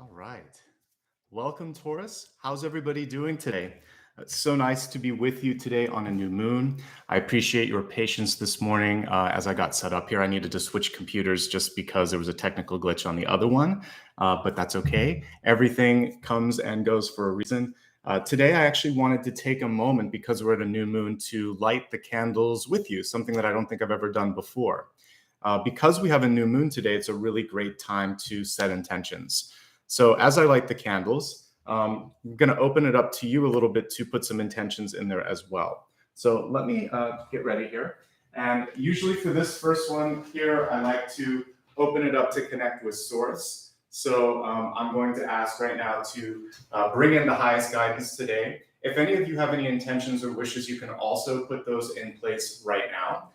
All right. Welcome, Taurus. How's everybody doing today? It's so nice to be with you today on a new moon. I appreciate your patience this morning as I got set up here. I needed to switch computers just because there was a technical glitch on the other one, but that's okay. Everything comes and goes for a reason. Today, I actually wanted to take a moment because we're at a new moon to light the candles with you, something that I don't think I've ever done before. Because we have a new moon today, it's a really great time to set intentions. So as I light the candles, I'm going to open it up to you a little bit to put some intentions in there as well. So let me get ready here. And usually for this first one here, I like to open it up to connect with Source. So I'm going to ask right now to bring in the highest guidance today. If any of you have any intentions or wishes, you can also put those in place right now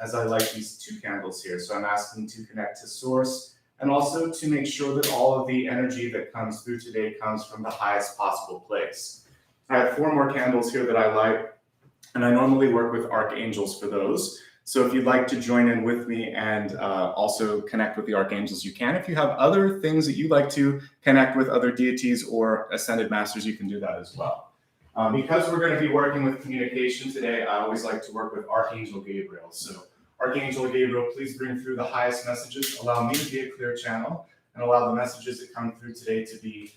as I light these two candles here. So I'm asking to connect to Source, and also to make sure that all of the energy that comes through today comes from the highest possible place. I have 4 more candles here that I light, and I normally work with archangels for those. So if you'd like to join in with me and also connect with the archangels, you can. If you have other things that you'd like to connect with other deities or ascended masters, you can do that as well. Because we're going to be working with communication today, I always like to work with Archangel Gabriel. So Archangel Gabriel, please bring through the highest messages. Allow me to be a clear channel and allow the messages that come through today to be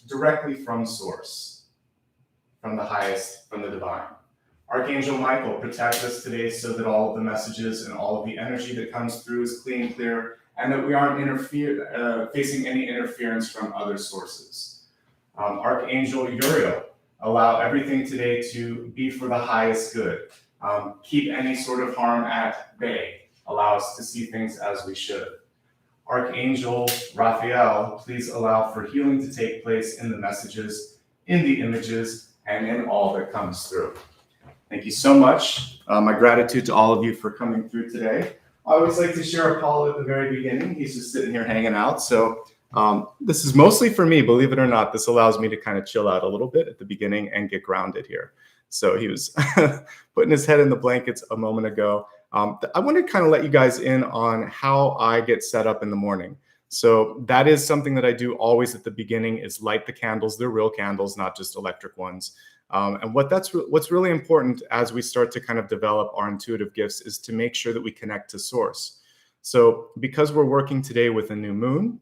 directly from Source, from the highest, from the divine. Archangel Michael, protect us today so that all of the messages and all of the energy that comes through is clean, clear, and that we aren't facing any interference from other sources. Archangel Uriel, allow everything today to be for the highest good. Keep any sort of harm at bay. Allow us to see things as we should. Archangel Raphael, please allow for healing to take place in the messages, in the images, and in all that comes through. Thank you so much. My gratitude to all of you for coming through today. I always like to share Apollo at the very beginning. He's just sitting here hanging out. So this is mostly for me, believe it or not. This allows me to kind of chill out a little bit at the beginning and get grounded here. So he was putting his head in the blankets a moment ago. I want to kind of let you guys in on how I get set up in the morning. So that is something that I do always at the beginning is light the candles. They're real candles, not just electric ones. And what's really important as we start to kind of develop our intuitive gifts is to make sure that we connect to Source. So because we're working today with a new moon,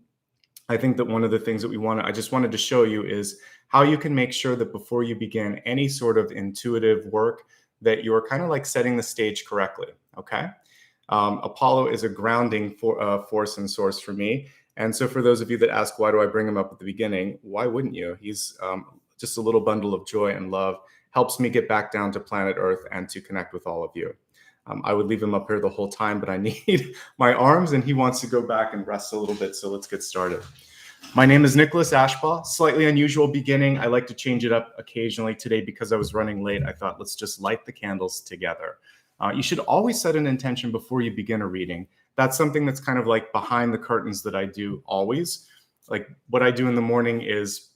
I think that one of the things that I just wanted to show you is how you can make sure that before you begin any sort of intuitive work that you're kind of like setting the stage correctly, okay? Apollo is a grounding force and source for me. And so for those of you that ask, why do I bring him up at the beginning? Why wouldn't you? He's just a little bundle of joy and love, helps me get back down to planet Earth and to connect with all of you. I would leave him up here the whole time, but I need my arms and he wants to go back and rest a little bit. So let's get started. My name is Nicholas Ashbaugh. Slightly unusual beginning. I like to change it up occasionally. Today, because I was running late, I thought let's just light the candles together. You should always set an intention before you begin a reading. That's something that's kind of like behind the curtains that I do always. Like what I do in the morning is,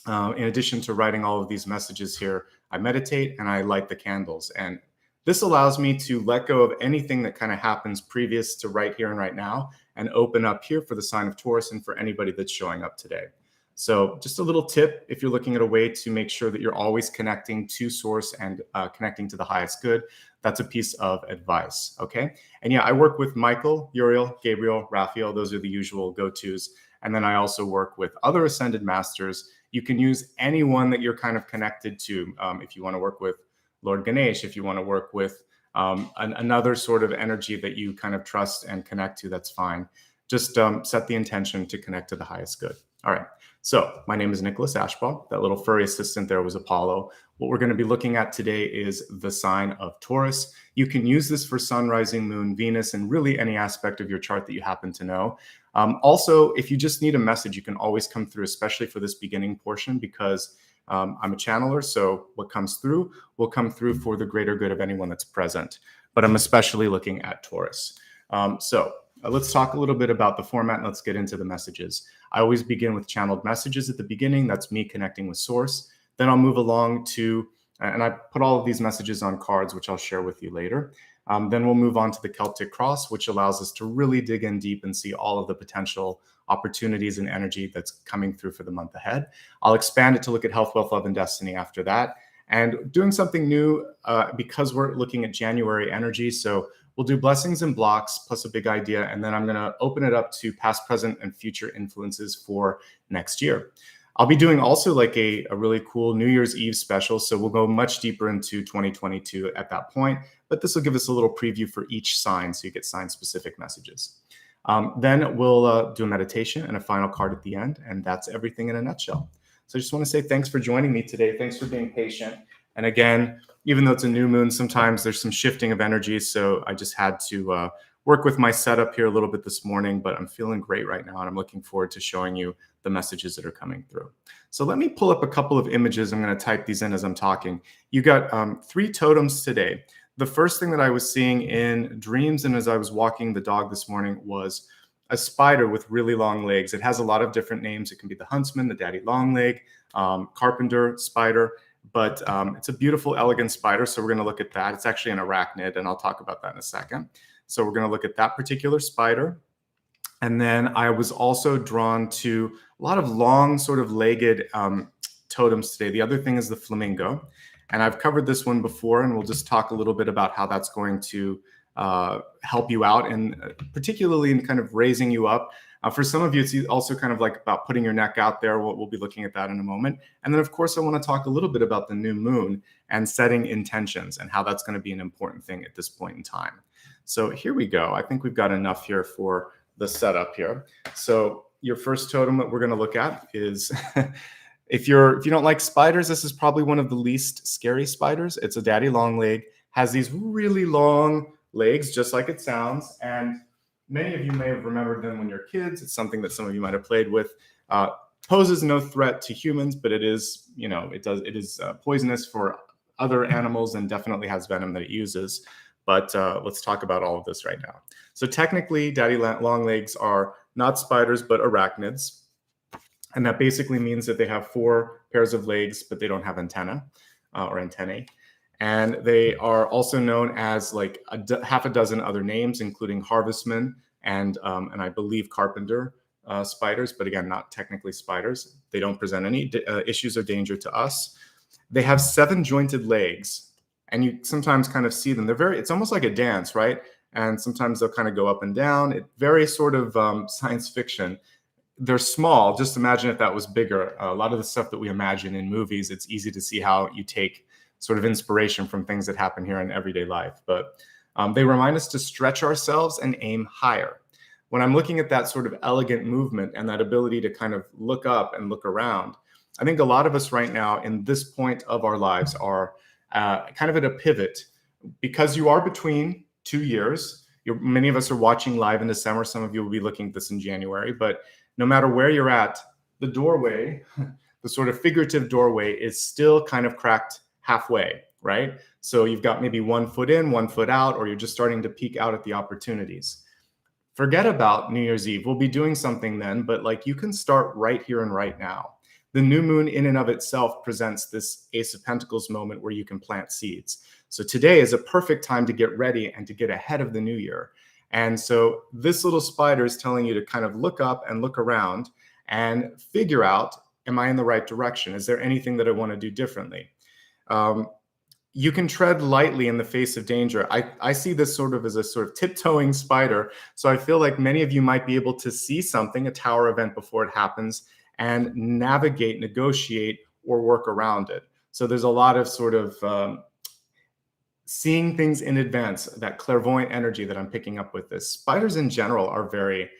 in addition to writing all of these messages here, I meditate and I light the candles. And this allows me to let go of anything that kind of happens previous to right here and right now and open up here for the sign of Taurus and for anybody that's showing up today. So just a little tip, if you're looking at a way to make sure that you're always connecting to Source and connecting to the highest good, that's a piece of advice, okay? And yeah, I work with Michael, Uriel, Gabriel, Raphael. Those are the usual go-tos. And then I also work with other ascended masters. You can use anyone that you're kind of connected to. If you want to work with Lord Ganesh, if you want to work with another sort of energy that you kind of trust and connect to, that's fine. Just set the intention to connect to the highest good. All right. So my name is Nicholas Ashbaugh. That little furry assistant there was Apollo. What we're going to be looking at today is the sign of Taurus. You can use this for sun, rising, moon, Venus, and really any aspect of your chart that you happen to know. Also, if you just need a message, you can always come through, especially for this beginning portion, because I'm a channeler, so what comes through will come through for the greater good of anyone that's present. But I'm especially looking at Taurus. Let's talk a little bit about the format and let's get into the messages. I always begin with channeled messages at the beginning. That's me connecting with Source. Then I'll move along to And I put all of these messages on cards, which I'll share with you later. Then we'll move on to the Celtic Cross, which allows us to really dig in deep and see all of the potential opportunities and energy that's coming through for the month ahead. I'll expand it to look at health, wealth, love, and destiny after that. And doing something new because we're looking at January energy. So we'll do blessings and blocks plus a big idea. And then I'm going to open it up to past, present, and future influences for next year. I'll be doing also like a really cool New Year's Eve special. So we'll go much deeper into 2022 at that point. But this will give us a little preview for each sign so you get sign-specific messages. Then we'll do a meditation and a final card at the end. And that's everything in a nutshell. So I just want to say thanks for joining me today. Thanks for being patient. And again, even though it's a new moon, sometimes there's some shifting of energy. So I just had to work with my setup here a little bit this morning, but I'm feeling great right now. And I'm looking forward to showing you the messages that are coming through. So let me pull up a couple of images. I'm going to type these in as I'm talking. You got 3 totems today. The first thing that I was seeing in dreams and as I was walking the dog this morning was a spider with really long legs. It has a lot of different names. It can be the huntsman, the daddy long leg, carpenter spider, but it's a beautiful, elegant spider. So we're going to look at that. It's actually an arachnid, and I'll talk about that in a second. So we're going to look at that particular spider. And then I was also drawn to a lot of long sort of legged totems today. The other thing is the flamingo. And I've covered this one before, and we'll just talk a little bit about how that's going to help you out, and particularly in kind of raising you up. For some of you, it's also kind of like about putting your neck out there. We'll be looking at that in a moment. And then, of course, I want to talk a little bit about the new moon and setting intentions and how that's going to be an important thing at this point in time. So here we go. I think we've got enough here for the setup here. So your first totem that we're going to look at is if you don't like spiders, this is probably one of the least scary spiders. It's a daddy long leg, has these really long legs, just like it sounds. And many of you may have remembered them when you're kids. It's something that some of you might have played with. Poses no threat to humans, but it is, it is poisonous for other animals and definitely has venom that it uses. But let's talk about all of this right now. So technically, daddy long legs are not spiders, but arachnids. And that basically means that they have 4 pairs of legs, but they don't have antennae. And they are also known as like half a dozen other names, including harvestmen and I believe carpenter spiders, but again, not technically spiders. They don't present any issues or danger to us. They have 7 jointed legs, and you sometimes kind of see them. It's almost like a dance, right? And sometimes they'll kind of go up and down. It's very sort of science fiction. They're small. Just imagine if that was bigger. A lot of the stuff that we imagine in movies, it's easy to see how you take sort of inspiration from things that happen here in everyday life. But they remind us to stretch ourselves and aim higher. When I'm looking at that sort of elegant movement and that ability to kind of look up and look around, I think a lot of us right now in this point of our lives are kind of at a pivot, because you are between 2 years. Many of us are watching live in December. Some of you will be looking at this in January. But no matter where you're at, the doorway, the sort of figurative doorway, is still kind of cracked halfway, right? So you've got maybe 1 foot in, 1 foot out, or you're just starting to peek out at the opportunities. Forget about New Year's Eve. We'll be doing something then, but like you can start right here and right now. The new moon in and of itself presents this Ace of Pentacles moment where you can plant seeds. So today is a perfect time to get ready and to get ahead of the new year. And so this little spider is telling you to kind of look up and look around and figure out, am I in the right direction? Is there anything that I want to do differently? You can tread lightly in the face of danger. I see this sort of as a sort of tiptoeing spider. So I feel like many of you might be able to see something, a tower event, before it happens, and navigate, negotiate, or work around it. So there's a lot of sort of seeing things in advance, that clairvoyant energy that I'm picking up with this. Spiders in general are very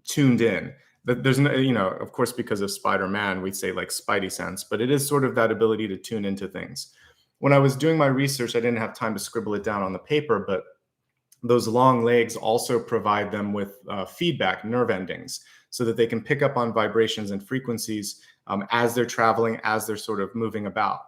tuned in. There's no, of course, because of Spider-Man, we'd say like spidey sense, but it is sort of that ability to tune into things. When I was doing my research, I didn't have time to scribble it down on the paper, but those long legs also provide them with feedback, nerve endings, so that they can pick up on vibrations and frequencies as they're traveling, as they're sort of moving about.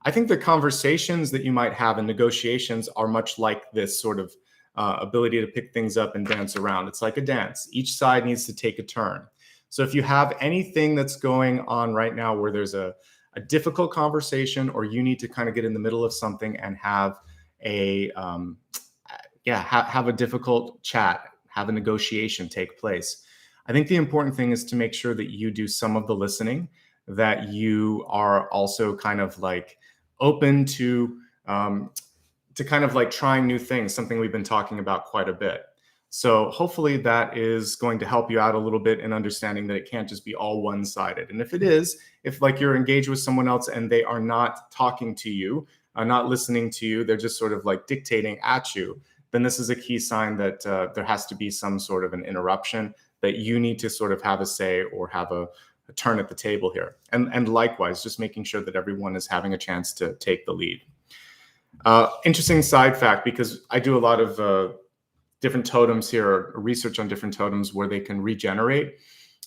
I think the conversations that you might have and negotiations are much like this sort of ability to pick things up and dance around. It's like a dance. Each side needs to take a turn. So if you have anything that's going on right now where there's a a difficult conversation, or you need to kind of get in the middle of something and have a have a difficult chat, have a negotiation take place. I think the important thing is to make sure that you do some of the listening, that you are also kind of like open to kind of like trying new things, something we've been talking about quite a bit. So hopefully that is going to help you out a little bit in understanding that it can't just be all one-sided. And if it is, if like you're engaged with someone else and they are not talking to you, not listening to you, they're just sort of like dictating at you, then this is a key sign that there has to be some sort of an interruption, that you need to sort of have a say or have a turn at the table here. And likewise, just making sure that everyone is having a chance to take the lead. Interesting side fact, because I do a lot of different totems here, or research on different totems where they can regenerate.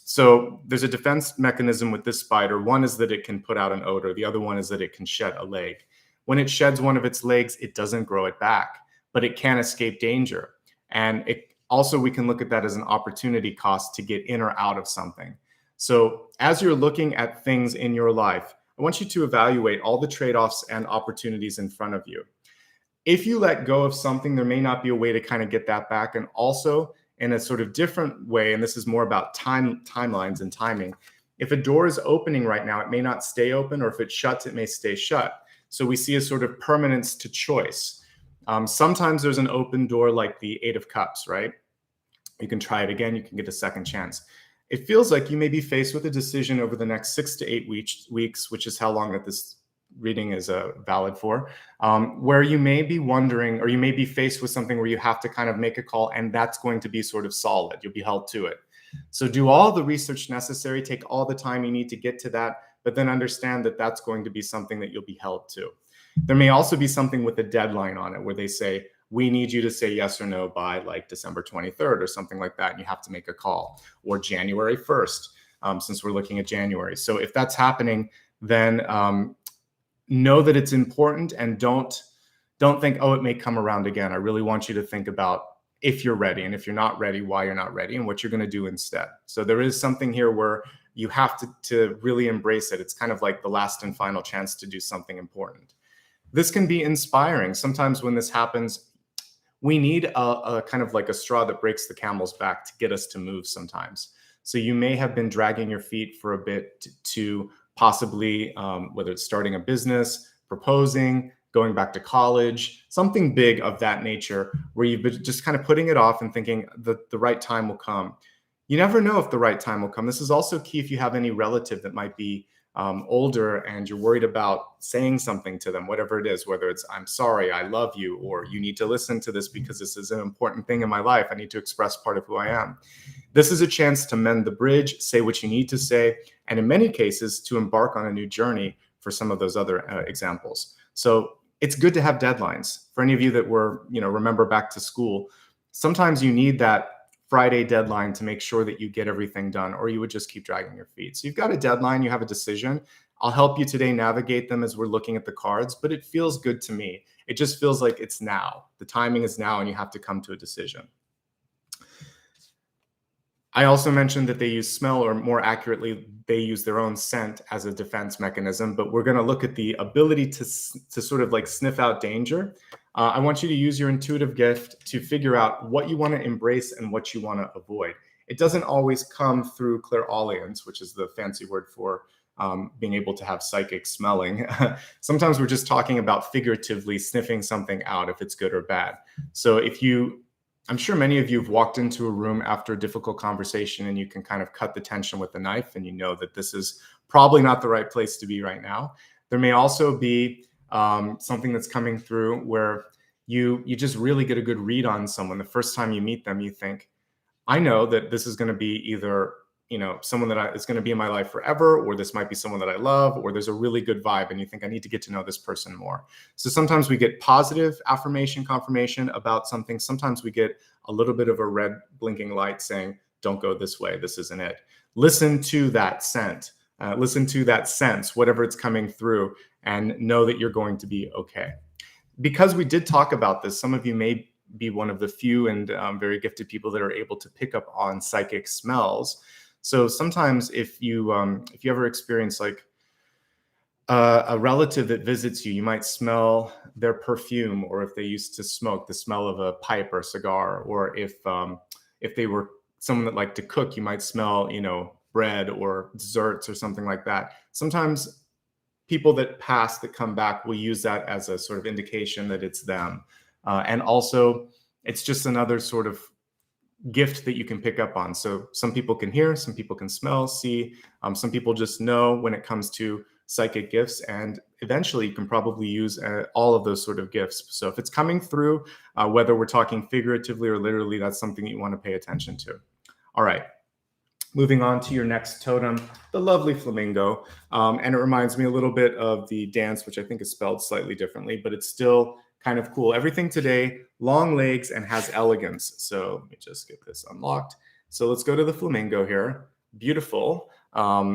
So there's a defense mechanism with this spider. One is that it can put out an odor. The other one is that it can shed a leg. When it sheds one of its legs, it doesn't grow it back, but it can escape danger. And it also, we can look at that as an opportunity cost to get in or out of something. So as you're looking at things in your life, I want you to evaluate all the trade-offs and opportunities in front of you. If you let go of something, there may not be a way to kind of get that back. And also in a sort of different way, and this is more about timelines and timing. If a door is opening right now, it may not stay open, or if it shuts, it may stay shut. So we see a sort of permanence to choice. Sometimes there's an open door like the 8 of Cups, right? You can try it again. You can get a second chance. It feels like you may be faced with a decision over the next 6 to 8 weeks, which is how long that this reading is valid for, where you may be wondering, or you may be faced with something where you have to kind of make a call, and that's going to be sort of solid. You'll be held to it. So do all the research necessary, take all the time you need to get to that, but then understand that that's going to be something that you'll be held to. There may also be something with a deadline on it where they say, we need you to say yes or no by like December 23rd or something like that, and you have to make a call, or January 1st, since we're looking at January. So if that's happening, then know that it's important, and don't think, oh, it may come around again. I really want you to think about if you're ready, and if you're not ready, why you're not ready, and what you're going to do instead. So there is something here where you have to really embrace it. It's kind of like the last and final chance to do something important. This can be inspiring. Sometimes when this happens, we need a kind of like a straw that breaks the camel's back to get us to move sometimes. So you may have been dragging your feet for a bit to possibly, whether it's starting a business, proposing, going back to college, something big of that nature, where you've been just kind of putting it off and thinking the right time will come. You never know if the right time will come. This is also key if you have any relative that might be older and you're worried about saying something to them, whatever it is, whether it's, I'm sorry, I love you, or you need to listen to this because this is an important thing in my life. I need to express part of who I am. This is a chance to mend the bridge, say what you need to say, and in many cases to embark on a new journey for some of those other examples. So it's good to have deadlines. For any of you that were, remember back to school, sometimes you need that Friday deadline to make sure that you get everything done, or you would just keep dragging your feet. So you've got a deadline, you have a decision. I'll help you today navigate them as we're looking at the cards, but it feels good to me. It just feels like it's now. The timing is now, and you have to come to a decision. I also mentioned that they use smell, or more accurately, they use their own scent as a defense mechanism, but we're going to look at the ability to sort of like sniff out danger. I want you to use your intuitive gift to figure out what you want to embrace and what you want to avoid. It doesn't always come through clairaudience, which is the fancy word for being able to have psychic smelling. Sometimes we're just talking about figuratively sniffing something out, if it's good or bad. So I'm sure many of you have walked into a room after a difficult conversation and you can kind of cut the tension with a knife, and you know that this is probably not the right place to be right now. There may also be something that's coming through where you just really get a good read on someone. The first time you meet them, you think, I know that this is going to be either someone that is going to be in my life forever, or this might be someone that I love, or there's a really good vibe and you think I need to get to know this person more. So sometimes we get positive affirmation, confirmation about something. Sometimes we get a little bit of a red blinking light saying, don't go this way. This isn't it. Listen to that scent. Listen to that sense, whatever it's coming through, and know that you're going to be okay. Because we did talk about this, some of you may be one of the few and very gifted people that are able to pick up on psychic smells. So sometimes if you ever experience like a relative that visits you, you might smell their perfume, or if they used to smoke, the smell of a pipe or cigar, or if they were someone that liked to cook, you might smell, bread or desserts or something like that. Sometimes people that pass that come back will use that as a sort of indication that it's them. And also, it's just another sort of gift that you can pick up on. So some people can hear, some people can smell, see, some people just know when it comes to psychic gifts, and eventually you can probably use all of those sort of gifts. So if it's coming through, whether we're talking figuratively or literally, that's something that you want to pay attention to. All right. Moving on to your next totem, the lovely flamingo. And it reminds me a little bit of the dance, which I think is spelled slightly differently, but it's still kind of cool. Everything today, long legs and has elegance. So let me just get this unlocked. So let's go to the flamingo here. Beautiful,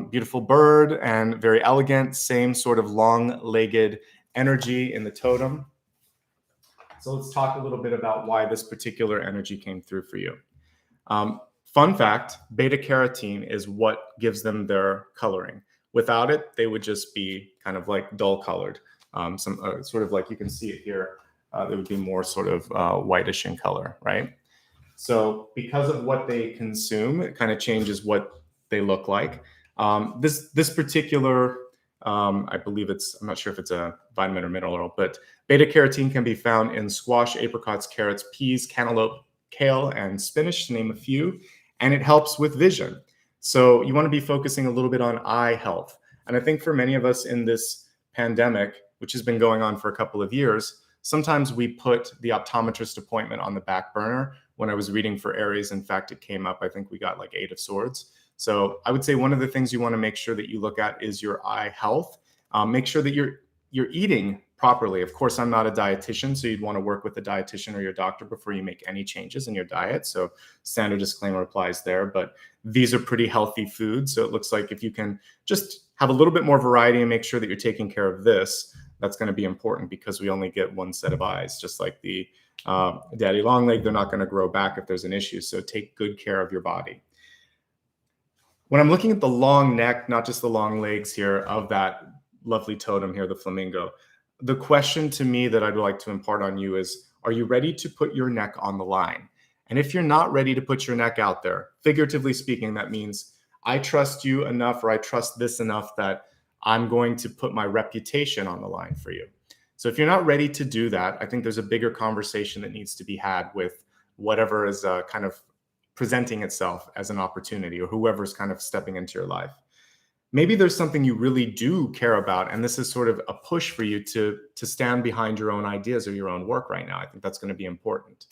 beautiful bird and very elegant, same sort of long-legged energy in the totem. So let's talk a little bit about why this particular energy came through for you. Fun fact, beta carotene is what gives them their coloring. Without it, they would just be kind of like dull colored. Sort of like you can see it here, they would be more sort of whitish in color, right? So because of what they consume, it kind of changes what they look like. This particular, I believe I'm not sure if it's a vitamin or mineral, but beta carotene can be found in squash, apricots, carrots, peas, cantaloupe, kale, and spinach, to name a few. And it helps with vision. So you want to be focusing a little bit on eye health. And I think for many of us in this pandemic, which has been going on for a couple of years, sometimes we put the optometrist appointment on the back burner. When I was reading for Aries, in fact, it came up, I think we got like 8 of Swords. So I would say one of the things you want to make sure that you look at is your eye health. Make sure that you're eating properly. Of course, I'm not a dietitian, so you'd want to work with a dietitian or your doctor before you make any changes in your diet. So standard disclaimer applies there, but these are pretty healthy foods. So it looks like if you can just have a little bit more variety and make sure that you're taking care of this, that's going to be important, because we only get one set of eyes, just like the daddy long leg. They're not going to grow back if there's an issue. So take good care of your body. When I'm looking at the long neck, not just the long legs here of that lovely totem here, the flamingo, the question to me that I'd like to impart on you is, are you ready to put your neck on the line? And if you're not ready to put your neck out there, figuratively speaking, that means I trust you enough, or I trust this enough that I'm going to put my reputation on the line for you. So if you're not ready to do that, I think there's a bigger conversation that needs to be had with whatever is kind of presenting itself as an opportunity, or whoever's kind of stepping into your life. Maybe there's something you really do care about, and this is sort of a push for you to stand behind your own ideas or your own work right now. I think that's going to be important.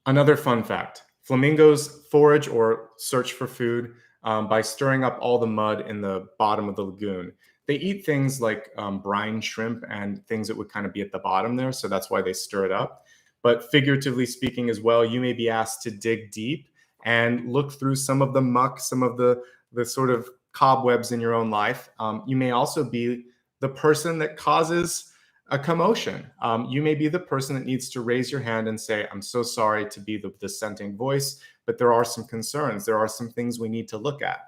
Another fun fact, flamingos forage or search for food by stirring up all the mud in the bottom of the lagoon. They eat things like brine shrimp and things that would kind of be at the bottom there, so that's why they stir it up. But figuratively speaking as well, you may be asked to dig deep and look through some of the muck, some of the sort of cobwebs in your own life. You may also be the person that causes a commotion. You may be the person that needs to raise your hand and say, I'm so sorry to be the dissenting voice, but there are some concerns. There are some things we need to look at.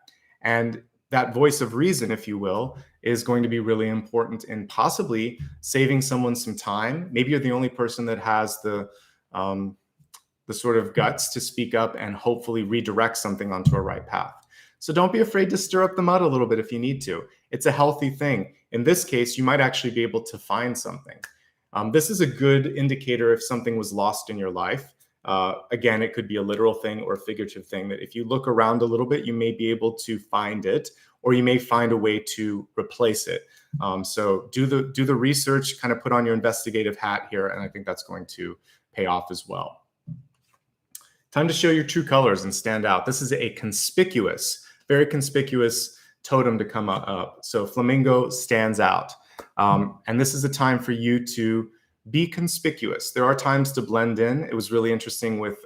And that voice of reason, if you will, is going to be really important in possibly saving someone some time. Maybe you're the only person that has the sort of guts to speak up and hopefully redirect something onto a right path. So don't be afraid to stir up the mud a little bit if you need to. It's a healthy thing. In this case, you might actually be able to find something. This is a good indicator if something was lost in your life. Again, it could be a literal thing or a figurative thing, that if you look around a little bit, you may be able to find it, or you may find a way to replace it. So do the research, kind of put on your investigative hat here, and I think that's going to pay off as well. Time to show your true colors and stand out. This is a conspicuous, very conspicuous totem to come up. So flamingo stands out. And this is a time for you to be conspicuous. There are times to blend in. It was really interesting with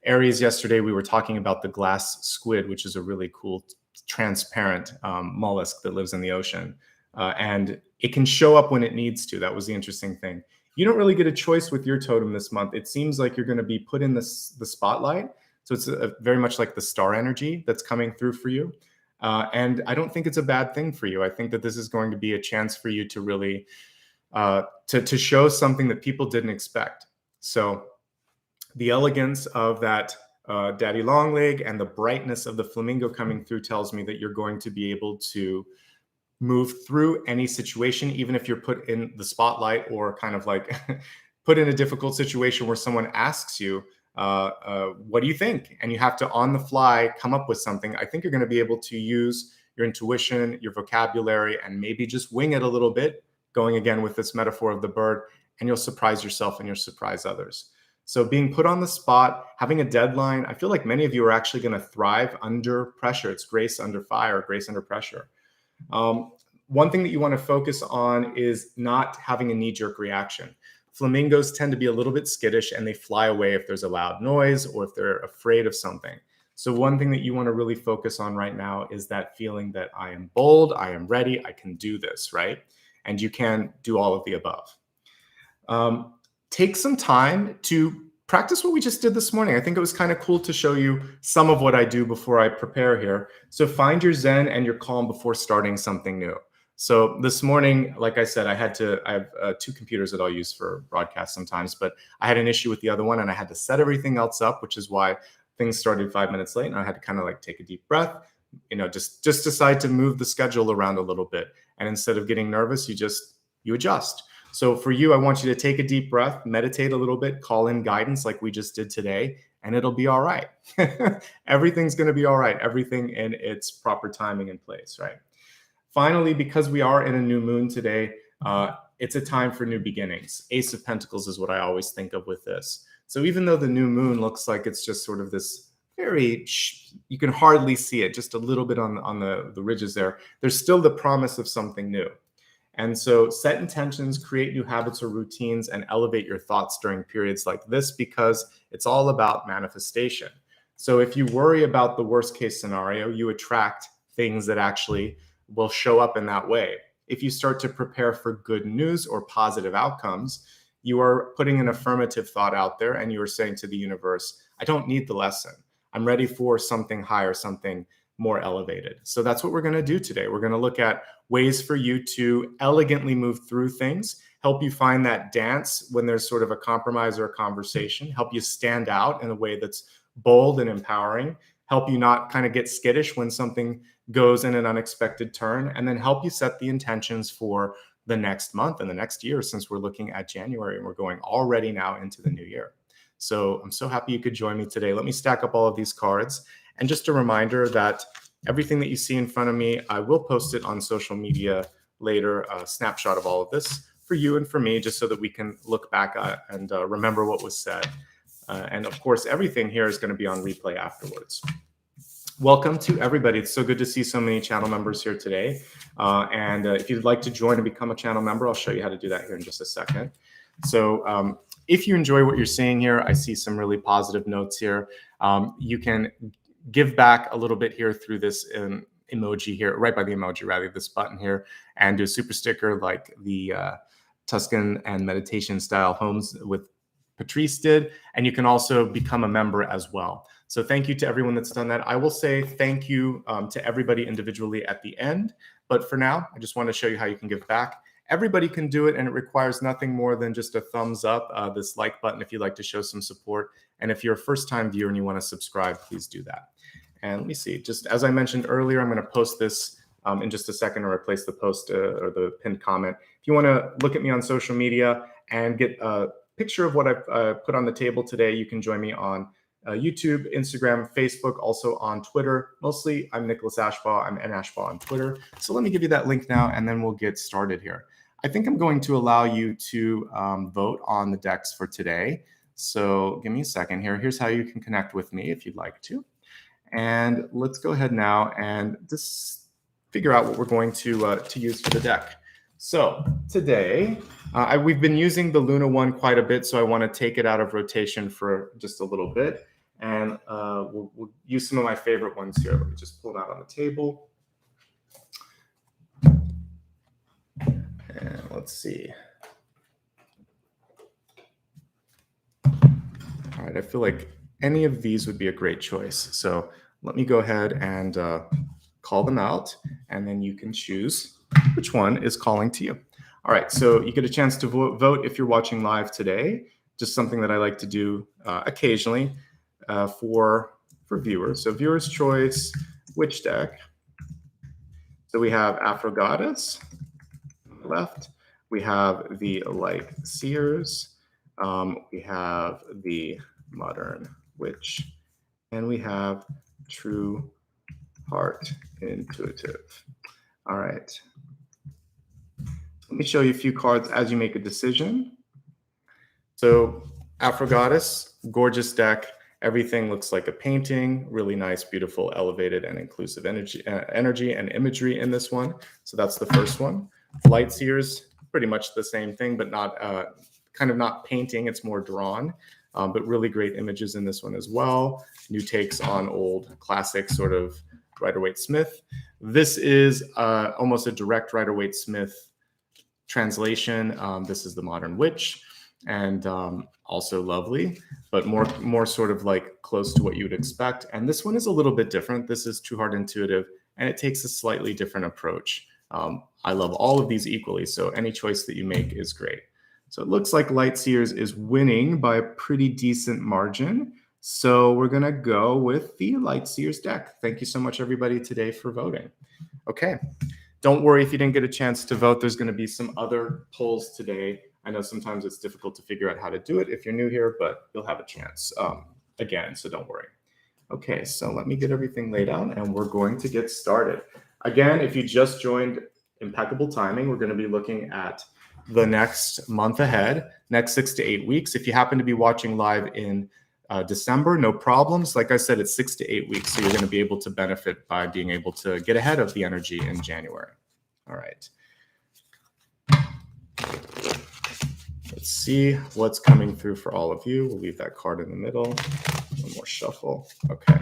Aries yesterday. We were talking about the glass squid, which is a really cool transparent mollusk that lives in the ocean. And it can show up when it needs to. That was the interesting thing. You don't really get a choice with your totem this month. It seems like you're going to be put in the spotlight. So it's very much like the star energy that's coming through for you. And I don't think it's a bad thing for you. I think that this is going to be a chance for you to really to show something that people didn't expect. So the elegance of that daddy long leg and the brightness of the flamingo coming through tells me that you're going to be able to move through any situation, even if you're put in the spotlight or kind of like put in a difficult situation where someone asks you, what do you think? And you have to, on the fly, come up with something. I think you're going to be able to use your intuition, your vocabulary, and maybe just wing it a little bit, going again with this metaphor of the bird, and you'll surprise yourself and you'll surprise others. So being put on the spot, having a deadline, I feel like many of you are actually going to thrive under pressure. It's grace under fire, grace under pressure. One thing that you want to focus on is not having a knee-jerk reaction. Flamingos tend to be a little bit skittish and they fly away if there's a loud noise or if they're afraid of something. So one thing that you want to really focus on right now is that feeling that I am bold, I am ready, I can do this, right? And you can do all of the above. Take some time to practice what we just did this morning. I think it was kind of cool to show you some of what I do before I prepare here. So find your zen and your calm before starting something new. So this morning, like I said, I have two computers that I'll use for broadcast sometimes, but I had an issue with the other one and I had to set everything else up, which is why things started 5 minutes late. And I had to kind of like take a deep breath, just decide to move the schedule around a little bit. And instead of getting nervous, you adjust. So for you, I want you to take a deep breath, meditate a little bit, call in guidance like we just did today, and it'll be all right. Everything's going to be all right. Everything in its proper timing and place, right? Finally, because we are in a new moon today, it's a time for new beginnings. Ace of Pentacles is what I always think of with this. So even though the new moon looks like it's just sort of this you can hardly see it, just a little bit on the ridges there, there's still the promise of something new. And so set intentions, create new habits or routines, and elevate your thoughts during periods like this because it's all about manifestation. So if you worry about the worst case scenario, you attract things that actually will show up in that way. If you start to prepare for good news or positive outcomes, you are putting an affirmative thought out there and you are saying to the universe, I don't need the lesson. I'm ready for something higher, something more elevated. So that's what we're going to do today. We're going to look at ways for you to elegantly move through things, help you find that dance when there's sort of a compromise or a conversation, help you stand out in a way that's bold and empowering, help you not kind of get skittish when something goes in an unexpected turn, and then help you set the intentions for the next month and the next year, since we're looking at January and we're going already now into the new year. So I'm so happy you could join me today. Let me stack up all of these cards. And just a reminder that everything that you see in front of me, I will post it on social media later, a snapshot of all of this for you and for me, just so that we can look back at and remember what was said. And of course, everything here is going to be on replay afterwards. Welcome to everybody. It's so good to see so many channel members here today. And if you'd like to join and become a channel member, I'll show you how to do that here in just a second. So if you enjoy what you're seeing here, I see some really positive notes here. You can give back a little bit here through this emoji here, right by the emoji, rather, this button here, and do a super sticker like the Tuscan and meditation style homes with Patrice did. And you can also become a member as well. So thank you to everyone that's done that. I will say thank you to everybody individually at the end. But for now, I just want to show you how you can give back. Everybody can do it, and it requires nothing more than just a thumbs up, this like button if you'd like to show some support. And if you're a first-time viewer and you want to subscribe, please do that. And let me see, just as I mentioned earlier, I'm going to post this in just a second, or replace the post or the pinned comment. If you want to look at me on social media and get a picture of what I've put on the table today, you can join me on YouTube, Instagram, Facebook, also on Twitter. Mostly, I'm Nicholas Ashbaugh. I'm Ashbaugh on Twitter. So let me give you that link now, and then we'll get started here. I think I'm going to allow you to vote on the decks for today. So give me a second here. Here's how you can connect with me if you'd like to. And let's go ahead now and just figure out what we're going to use for the deck. So today, we've been using the Luna one quite a bit, so I want to take it out of rotation for just a little bit. And we'll use some of my favorite ones here. Let me just pull it out on the table. And let's see. All right, I feel like any of these would be a great choice. So let me go ahead and call them out, and then you can choose which one is calling to you. All right, so you get a chance to vote if you're watching live today. Just something that I like to do occasionally for viewers. So viewers' choice, which deck? So we have Aphrodite on the left. We have the Light Seers. We have the Modern Witch. And we have True Heart Intuitive. All right. Let me show you a few cards as you make a decision. So Aphrodite, gorgeous deck. Everything looks like a painting. Really nice, beautiful, elevated, and inclusive energy and imagery in this one. So that's the first one. Light Seers, pretty much the same thing, but not kind of not painting. It's more drawn, but really great images in this one as well. New takes on old classic sort of Rider-Waite-Smith. This is almost a direct Rider-Waite-Smith translation. This is the Modern Witch, and also lovely, but more sort of like close to what you would expect. And this one is a little bit different. This is True Heart Intuitive, and it takes a slightly different approach. I love all of these equally, so any choice that you make is great. So it looks like Light Seers is winning by a pretty decent margin. So we're gonna go with the Light Seers deck. Thank you so much, everybody, today for voting. Okay, don't worry if you didn't get a chance to vote. There's gonna be some other polls today. I know sometimes it's difficult to figure out how to do it if you're new here, but you'll have a chance again, so don't worry. Okay, so let me get everything laid out and we're going to get started. Again, if you just joined, impeccable timing. We're gonna be looking at the next month ahead, next 6 to 8 weeks. If you happen to be watching live in December, no problems. Like I said, it's 6 to 8 weeks, so you're going to be able to benefit by being able to get ahead of the energy in January. All right. Let's see what's coming through for all of you. We'll leave that card in the middle. One more shuffle. Okay.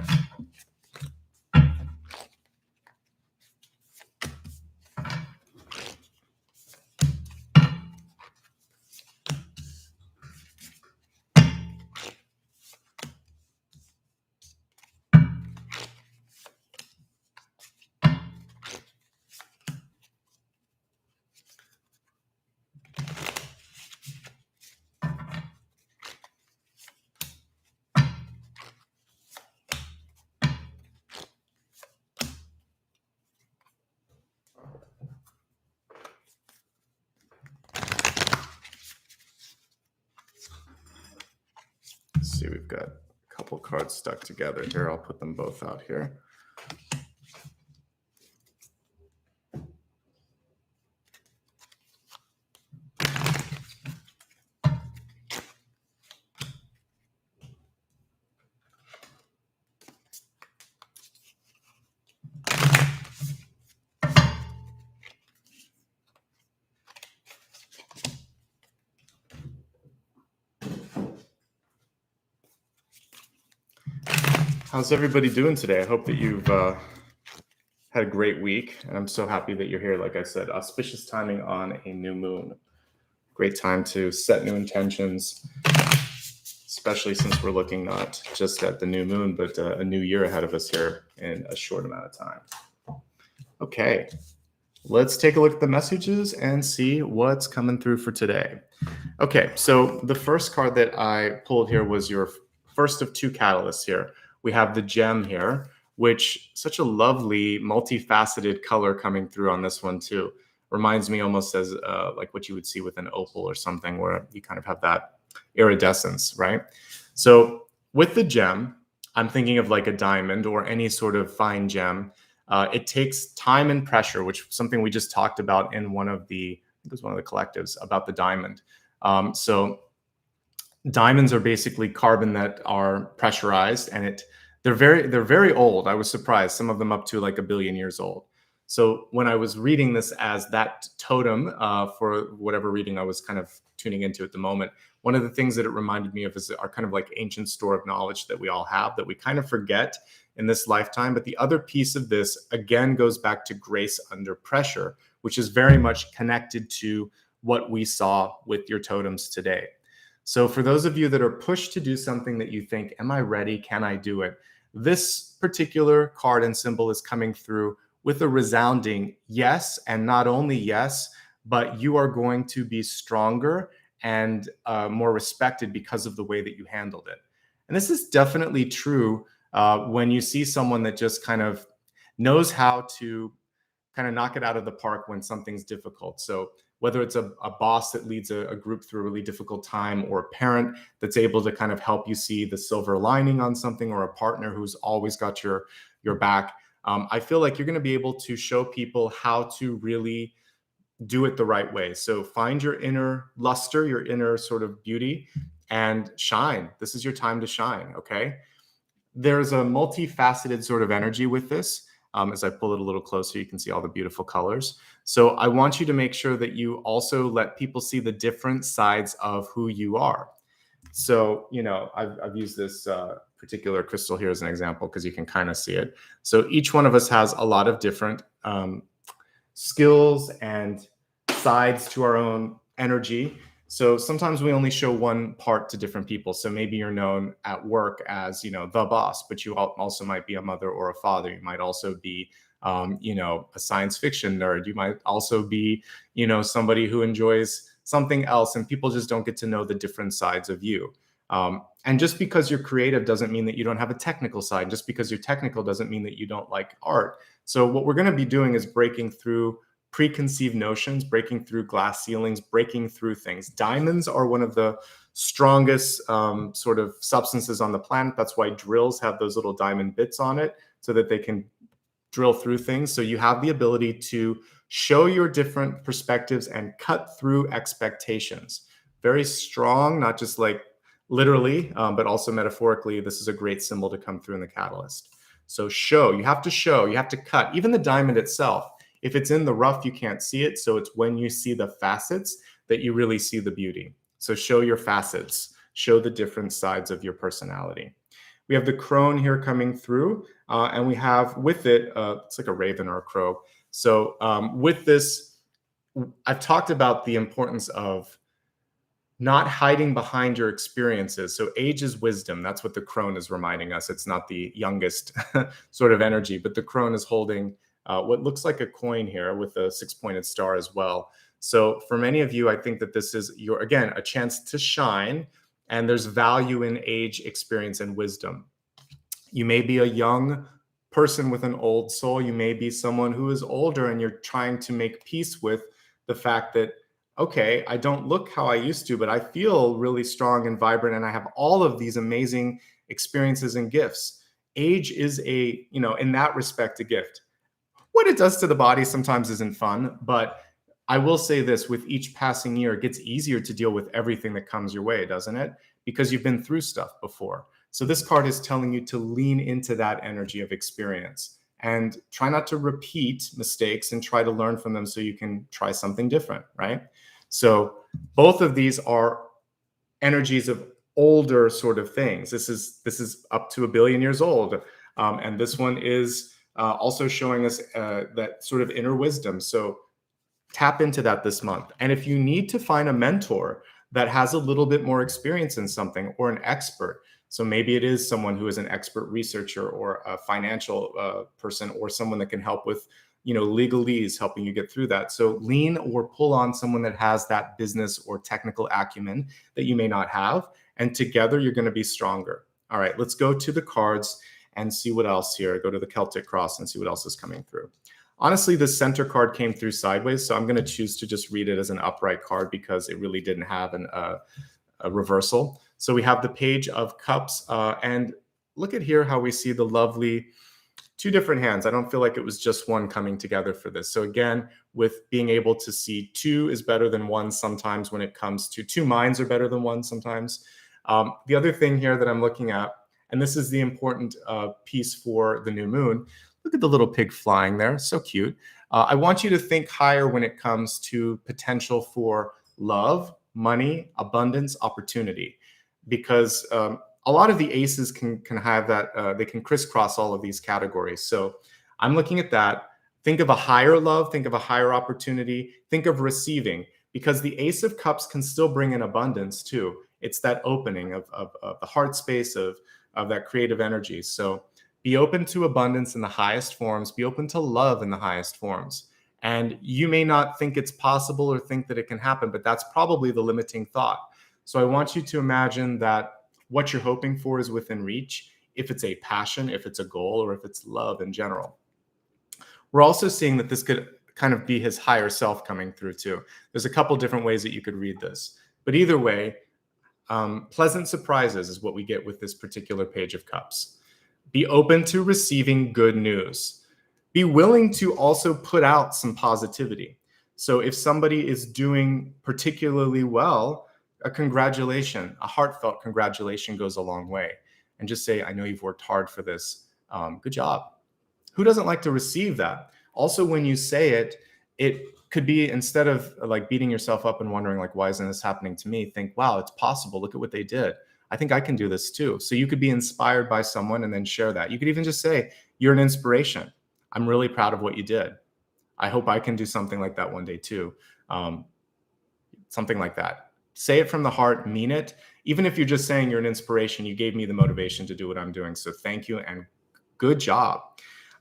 Let's see, we've got a couple cards stuck together here. I'll put them both out here. How's everybody doing today? I hope that you've had a great week, and I'm so happy that you're here. Like I said, auspicious timing on a new moon. Great time to set new intentions, especially since we're looking not just at the new moon, but a new year ahead of us here in a short amount of time. Okay, let's take a look at the messages and see what's coming through for today. Okay, so the first card that I pulled here was your first of two catalysts here. We have the gem here, which such a lovely multifaceted color coming through on this one too. Reminds me almost as like what you would see with an opal or something, where you kind of have that iridescence, right? So with the gem, I'm thinking of like a diamond or any sort of fine gem. It takes time and pressure, which is something we just talked about in one of the, I think it was one of the collectives about the diamond. So diamonds are basically carbon that are pressurized, and they're very old. I was surprised, some of them up to like 1 billion years old. So when I was reading this as that totem for whatever reading I was kind of tuning into at the moment, one of the things that it reminded me of is our kind of like ancient store of knowledge that we all have that we kind of forget in this lifetime. But the other piece of this, again, goes back to grace under pressure, which is very much connected to what we saw with your totems today. So for those of you that are pushed to do something that you think, am I ready? Can I do it? This particular card and symbol is coming through with a resounding yes, and not only yes, but you are going to be stronger and more respected because of the way that you handled it. And this is definitely true when you see someone that just kind of knows how to kind of knock it out of the park when something's difficult. So whether it's a boss that leads a group through a really difficult time, or a parent that's able to kind of help you see the silver lining on something, or a partner who's always got your back, I feel like you're going to be able to show people how to really do it the right way. So find your inner luster, your inner sort of beauty, and shine. This is your time to shine, okay? There's a multifaceted sort of energy with this. As I pull it a little closer, you can see all the beautiful colors. So I want you to make sure that you also let people see the different sides of who you are. So, I've used this particular crystal here as an example because you can kind of see it. So each one of us has a lot of different skills and sides to our own energy. So sometimes we only show one part to different people. So maybe you're known at work as, the boss, but you also might be a mother or a father. You might also be, a science fiction nerd. You might also be, somebody who enjoys something else, and people just don't get to know the different sides of you. And just because you're creative doesn't mean that you don't have a technical side. Just because you're technical doesn't mean that you don't like art. So what we're going to be doing is breaking through preconceived notions, breaking through glass ceilings, breaking through things. Diamonds are one of the strongest sort of substances on the planet. That's why drills have those little diamond bits on it, so that they can drill through things. So you have the ability to show your different perspectives and cut through expectations. Very strong, not just like literally, but also metaphorically. This is a great symbol to come through in the catalyst. So you have to cut. Even the diamond itself, if it's in the rough, you can't see it. So it's when you see the facets that you really see the beauty. So show your facets, show the different sides of your personality. We have the crone here coming through, and we have with it, it's like a raven or a crow. So with this, I've talked about the importance of not hiding behind your experiences. So age is wisdom. That's what the crone is reminding us. It's not the youngest sort of energy, but the crone is holding what looks like a coin here with a 6-pointed star as well. So for many of you, I think that this is again, a chance to shine, and there's value in age, experience, and wisdom. You may be a young person with an old soul. You may be someone who is older, and you're trying to make peace with the fact that, okay, I don't look how I used to, but I feel really strong and vibrant, and I have all of these amazing experiences and gifts. Age is in that respect, a gift. What it does to the body sometimes isn't fun, but I will say this: with each passing year, it gets easier to deal with everything that comes your way, doesn't it? Because you've been through stuff before. So this card is telling you to lean into that energy of experience and try not to repeat mistakes, and try to learn from them so you can try something different, right? So both of these are energies of older sort of things. This is up to 1 billion years old. And this one is also showing us that sort of inner wisdom. So tap into that this month. And if you need to find a mentor that has a little bit more experience in something, or an expert, so maybe it is someone who is an expert researcher, or a financial person, or someone that can help with legalese, helping you get through that. So lean or pull on someone that has that business or technical acumen that you may not have, and together you're going to be stronger. All right, let's go to the cards and see what else here. Go to the Celtic Cross and see what else is coming through. Honestly, the center card came through sideways, so I'm going to choose to just read it as an upright card because it really didn't have a reversal. So we have the Page of Cups, and look at here how we see the lovely 2 different hands. I don't feel like it was just one coming together for this. So again, with being able to see 2 is better than 1 sometimes when it comes to 2 minds are better than 1 sometimes. The other thing here that I'm looking at, and this is the important piece for the new moon, look at the little pig flying there, so cute. I want you to think higher when it comes to potential for love, money, abundance, opportunity, because a lot of the aces can have that, they can crisscross all of these categories. So I'm looking at that. Think of a higher love, think of a higher opportunity, think of receiving, because the Ace of Cups can still bring in abundance too. It's that opening of the heart space of that creative energy. So Be open to abundance in the highest forms. Be open to love in the highest forms. And you may not think it's possible or think that it can happen, but that's probably the limiting thought. So I want you to imagine that what you're hoping for is within reach, if it's a passion, if it's a goal, or if it's love in general. We're also seeing that this could kind of be his higher self coming through too. There's a couple different ways that you could read this. But either way, pleasant surprises is what we get with this particular Page of Cups. Be open to receiving good news. Be willing to also put out some positivity. So if somebody is doing particularly well, a congratulation, a heartfelt congratulation goes a long way. And just say, I know you've worked hard for this. Good job. Who doesn't like to receive that? Also, when you say it, it could be, instead of like beating yourself up and wondering like, why isn't this happening to me? Think, wow, it's possible. Look at what they did. I think I can do this too. So you could be inspired by someone and then share that. You could even just say, you're an inspiration. I'm really proud of what you did. I hope I can do something like that one day too. Something like that. Say it from the heart, mean it. Even if you're just saying you're an inspiration, you gave me the motivation to do what I'm doing. So thank you and good job.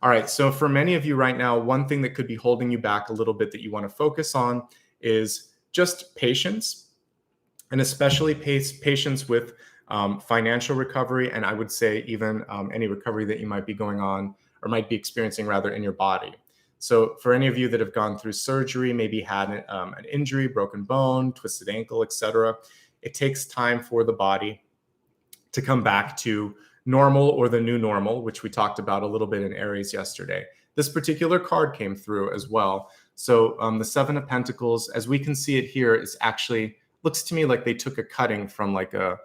All right, so for many of you right now, one thing that could be holding you back a little bit that you want to focus on is just patience, and especially patience with financial recovery, and I would say even any recovery that you might be going on or might be experiencing rather in your body. So for any of you that have gone through surgery, maybe had an injury, broken bone, twisted ankle, etc., it takes time for the body to come back to normal or the new normal, which we talked about a little bit in Aries yesterday. This particular card came through as well. So the Seven of Pentacles, as we can see it here, is actually, looks to me like they took a cutting from like a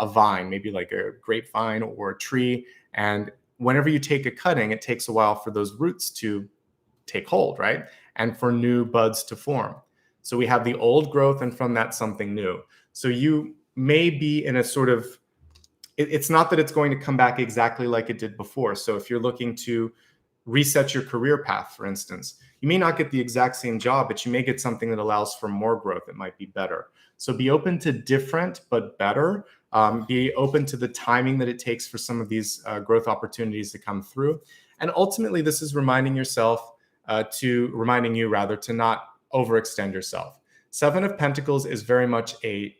vine, maybe like a grapevine or a tree. And whenever you take a cutting, it takes a while for those roots to take hold, right? And for new buds to form. So we have the old growth, and from that, something new. So you may be in a sort of, it's not that it's going to come back exactly like it did before. So if you're looking to reset your career path, for instance, you may not get the exact same job, but you may get something that allows for more growth. It might be better. So be open to different, but better. Be open to the timing that it takes for some of these growth opportunities to come through. And ultimately, this is reminding you to not overextend yourself. Seven of Pentacles is very much a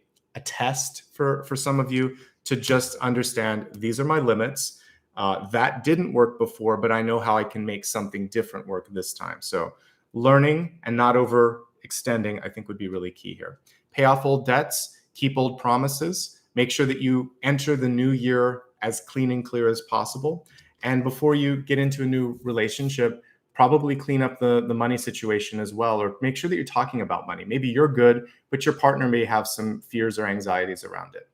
test for some of you to just understand, these are my limits. That didn't work before, but I know how I can make something different work this time. So learning and not overextending, I think, would be really key here. Pay off old debts, keep old promises, make sure that you enter the new year as clean and clear as possible. And before you get into a new relationship, probably clean up the money situation as well, or make sure that you're talking about money. Maybe you're good, but your partner may have some fears or anxieties around it.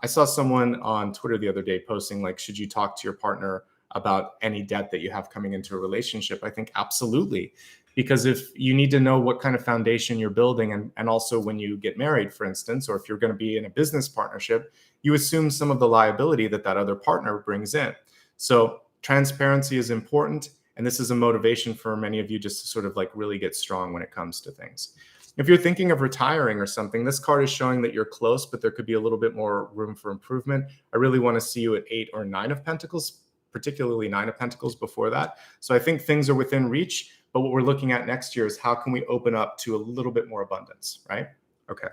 I saw someone on Twitter the other day posting, like, should you talk to your partner about any debt that you have coming into a relationship? I think absolutely. Because if you need to know what kind of foundation you're building, and also when you get married, for instance, or if you're going to be in a business partnership, you assume some of the liability that other partner brings in. So transparency is important. And this is a motivation for many of you just to sort of like really get strong when it comes to things. If you're thinking of retiring or something, this card is showing that you're close, but there could be a little bit more room for improvement. I really want to see you at 8 or 9 of Pentacles, particularly 9 of Pentacles before that. So I think things are within reach, but what we're looking at next year is how can we open up to a little bit more abundance, right? Okay.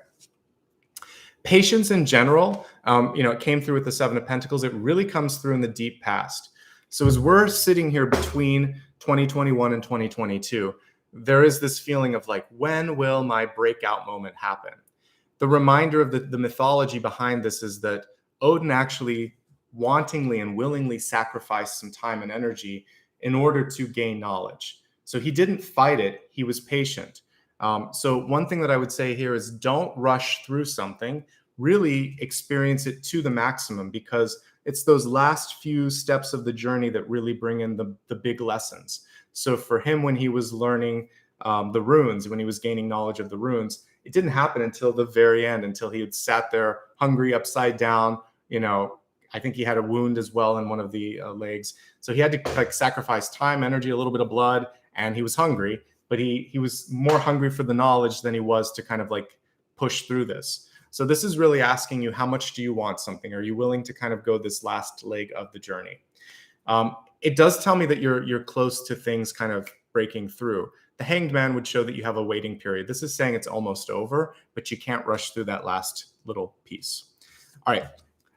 Patience in general, it came through with the 7 of Pentacles. It really comes through in the deep past. So as we're sitting here between 2021 and 2022, there is this feeling of like, when will my breakout moment happen? The reminder of the mythology behind this is that Odin actually wantingly and willingly sacrificed some time and energy in order to gain knowledge. So he didn't fight it, he was patient. So one thing that I would say here is don't rush through something, really experience it to the maximum, because it's those last few steps of the journey that really bring in the big lessons. So for him, when he was learning the runes, when he was gaining knowledge of the runes, it didn't happen until the very end, until he had sat there hungry, upside down. I think he had a wound as well in one of the legs. So he had to like sacrifice time, energy, a little bit of blood, and he was hungry, but he was more hungry for the knowledge than he was to kind of like push through this. So this is really asking you, how much do you want something? Are you willing to kind of go this last leg of the journey? It does tell me that you're close to things kind of breaking through. The Hanged Man would show that you have a waiting period. This is saying it's almost over, but you can't rush through that last little piece. All right.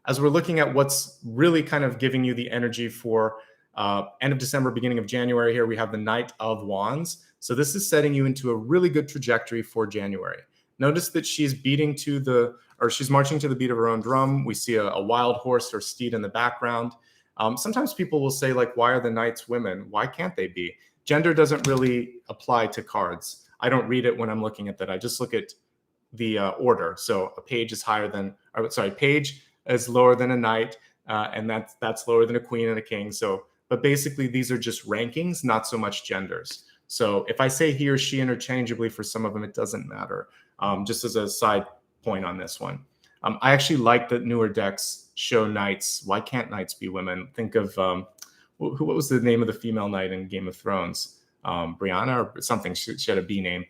As we're looking at what's really kind of giving you the energy for end of December, beginning of January here, we have the Knight of Wands. So this is setting you into a really good trajectory for January. Notice that she's marching to the beat of her own drum. We see a wild horse or steed in the background. Sometimes people will say, like, why are the knights women? Why can't they be? Gender doesn't really apply to cards. I don't read it when I'm looking at that. I just look at the order. So a page is page is lower than a knight, and that's lower than a queen and a king. So, but basically these are just rankings, not so much genders. So if I say he or she interchangeably for some of them, it doesn't matter. Just as a side point on this one. I actually like that newer decks show knights. Why can't knights be women? Think of, what was the name of the female knight in Game of Thrones? Brianna or something. She had a B name.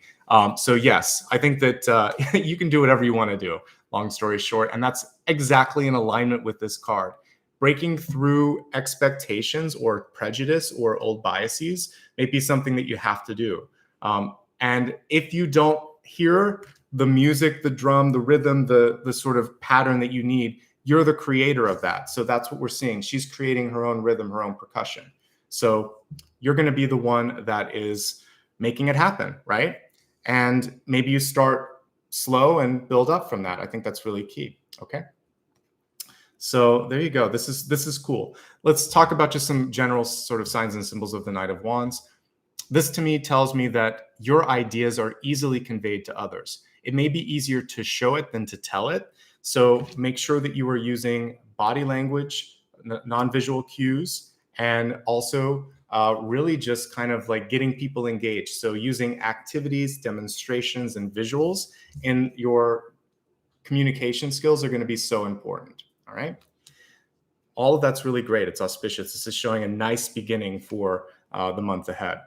So yes, I think that you can do whatever you want to do, long story short. And that's exactly in alignment with this card. Breaking through expectations or prejudice or old biases may be something that you have to do. And if you don't hear the music, the drum, the rhythm, the sort of pattern that you need, you're the creator of that. So that's what we're seeing. She's creating her own rhythm, her own percussion. So you're going to be the one that is making it happen, right? And maybe you start slow and build up from that. I think that's really key. Okay. So there you go. This is cool. Let's talk about just some general sort of signs and symbols of the Knight of Wands. This to me tells me that your ideas are easily conveyed to others. It may be easier to show it than to tell it. So make sure that you are using body language, non-visual cues, and also really just kind of like getting people engaged. So using activities, demonstrations, and visuals in your communication skills are going to be so important. All right. All of that's really great. It's auspicious. This is showing a nice beginning for the month ahead.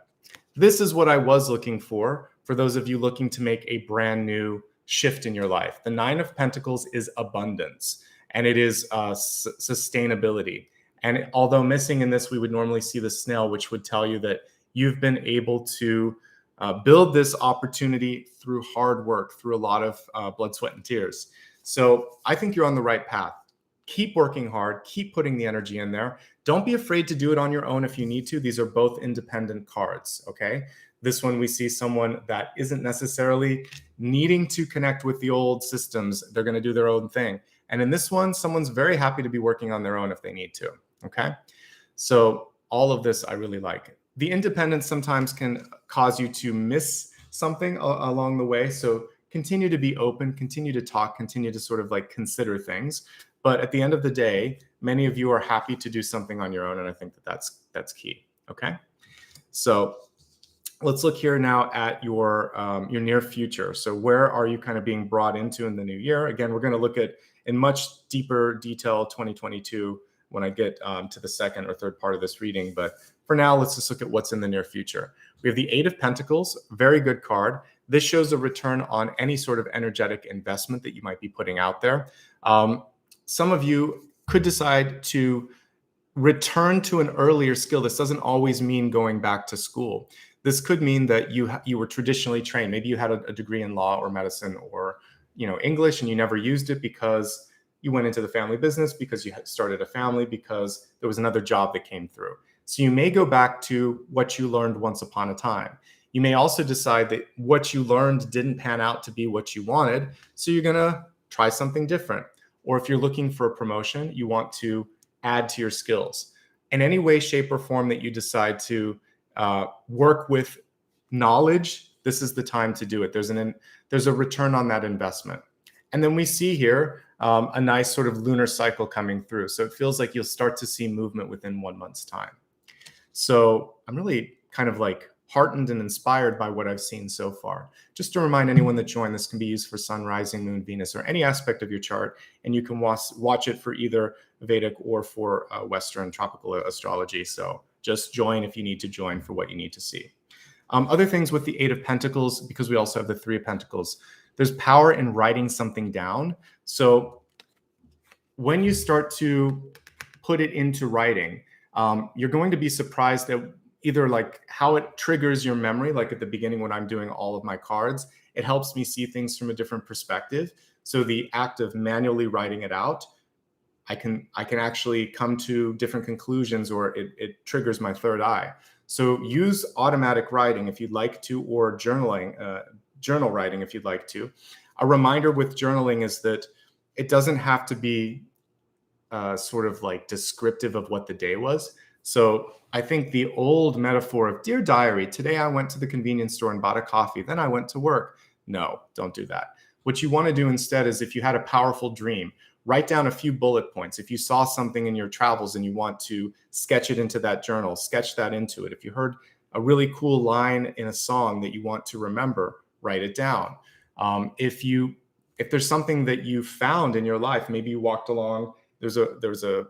This is what I was looking for those of you looking to make a brand new shift in your life. The Nine of Pentacles is abundance, and it is sustainability. And although missing in this, we would normally see the snail, which would tell you that you've been able to build this opportunity through hard work, through a lot of blood, sweat, and tears. So I think you're on the right path. Keep working hard, keep putting the energy in there. Don't be afraid to do it on your own if you need to. These are both independent cards, okay? This one, we see someone that isn't necessarily needing to connect with the old systems. They're going to do their own thing. And in this one, someone's very happy to be working on their own if they need to, okay? So all of this I really like. The independence sometimes can cause you to miss something along the way. So continue to be open, continue to talk, continue to sort of like consider things. But at the end of the day, many of you are happy to do something on your own. And I think that that's key. Okay. So let's look here now at your near future. So where are you kind of being brought into in the new year? Again, we're going to look at in much deeper detail 2022 when I get to the second or third part of this reading. But for now, let's just look at what's in the near future. We have the Eight of Pentacles, very good card. This shows a return on any sort of energetic investment that you might be putting out there. Some of you could decide to return to an earlier skill. This doesn't always mean going back to school. This could mean that you were traditionally trained. Maybe you had a degree in law or medicine or English, and you never used it because you went into the family business, because you had started a family, because there was another job that came through. So you may go back to what you learned once upon a time. You may also decide that what you learned didn't pan out to be what you wanted, so you're going to try something different. Or if you're looking for a promotion, you want to add to your skills. In any way, shape, or form that you decide to work with knowledge, this is the time to do it. There's a return on that investment. And then we see here a nice sort of lunar cycle coming through. So it feels like you'll start to see movement within 1 month's time. So I'm really kind of like heartened and inspired by what I've seen so far. Just to remind anyone that joined, this can be used for Sun, Rising, Moon, Venus, or any aspect of your chart. And you can watch it for either Vedic or for Western tropical astrology. So just join if you need to join for what you need to see. Other things with the Eight of Pentacles, because we also have the Three of Pentacles, there's power in writing something down. So when you start to put it into writing, you're going to be surprised at either like how it triggers your memory. Like at the beginning when I'm doing all of my cards, it helps me see things from a different perspective. So the act of manually writing it out, I can actually come to different conclusions, or it triggers my third eye. So use automatic writing if you'd like to, or journal writing if you'd like to. A reminder with journaling is that it doesn't have to be sort of like descriptive of what the day was. So I think the old metaphor of "Dear Diary, today I went to the convenience store and bought a coffee, then I went to work." No, don't do that. What you want to do instead is, if you had a powerful dream, write down a few bullet points. If you saw something in your travels and you want to sketch it into that journal, sketch that into it. If you heard a really cool line in a song that you want to remember, write it down. If there's something that you found in your life, maybe you walked along, there's a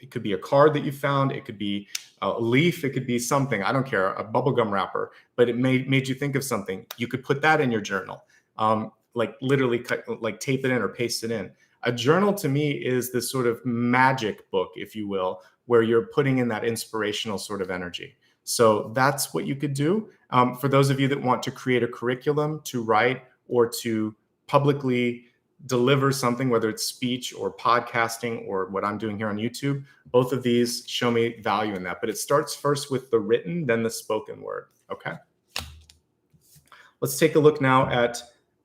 it could be a card that you found, it could be a leaf, it could be something, I don't care, a bubblegum wrapper, but it made you think of something. You could put that in your journal. Like literally like tape it in or paste it in. A journal to me is this sort of magic book, if you will, where you're putting in that inspirational sort of energy. So that's what you could do. For those of you that want to create a curriculum to write or to publicly deliver something, whether it's speech or podcasting or what I'm doing here on YouTube, both of these show me value in that. But it starts first with the written, then the spoken word. Okay. Let's take a look now at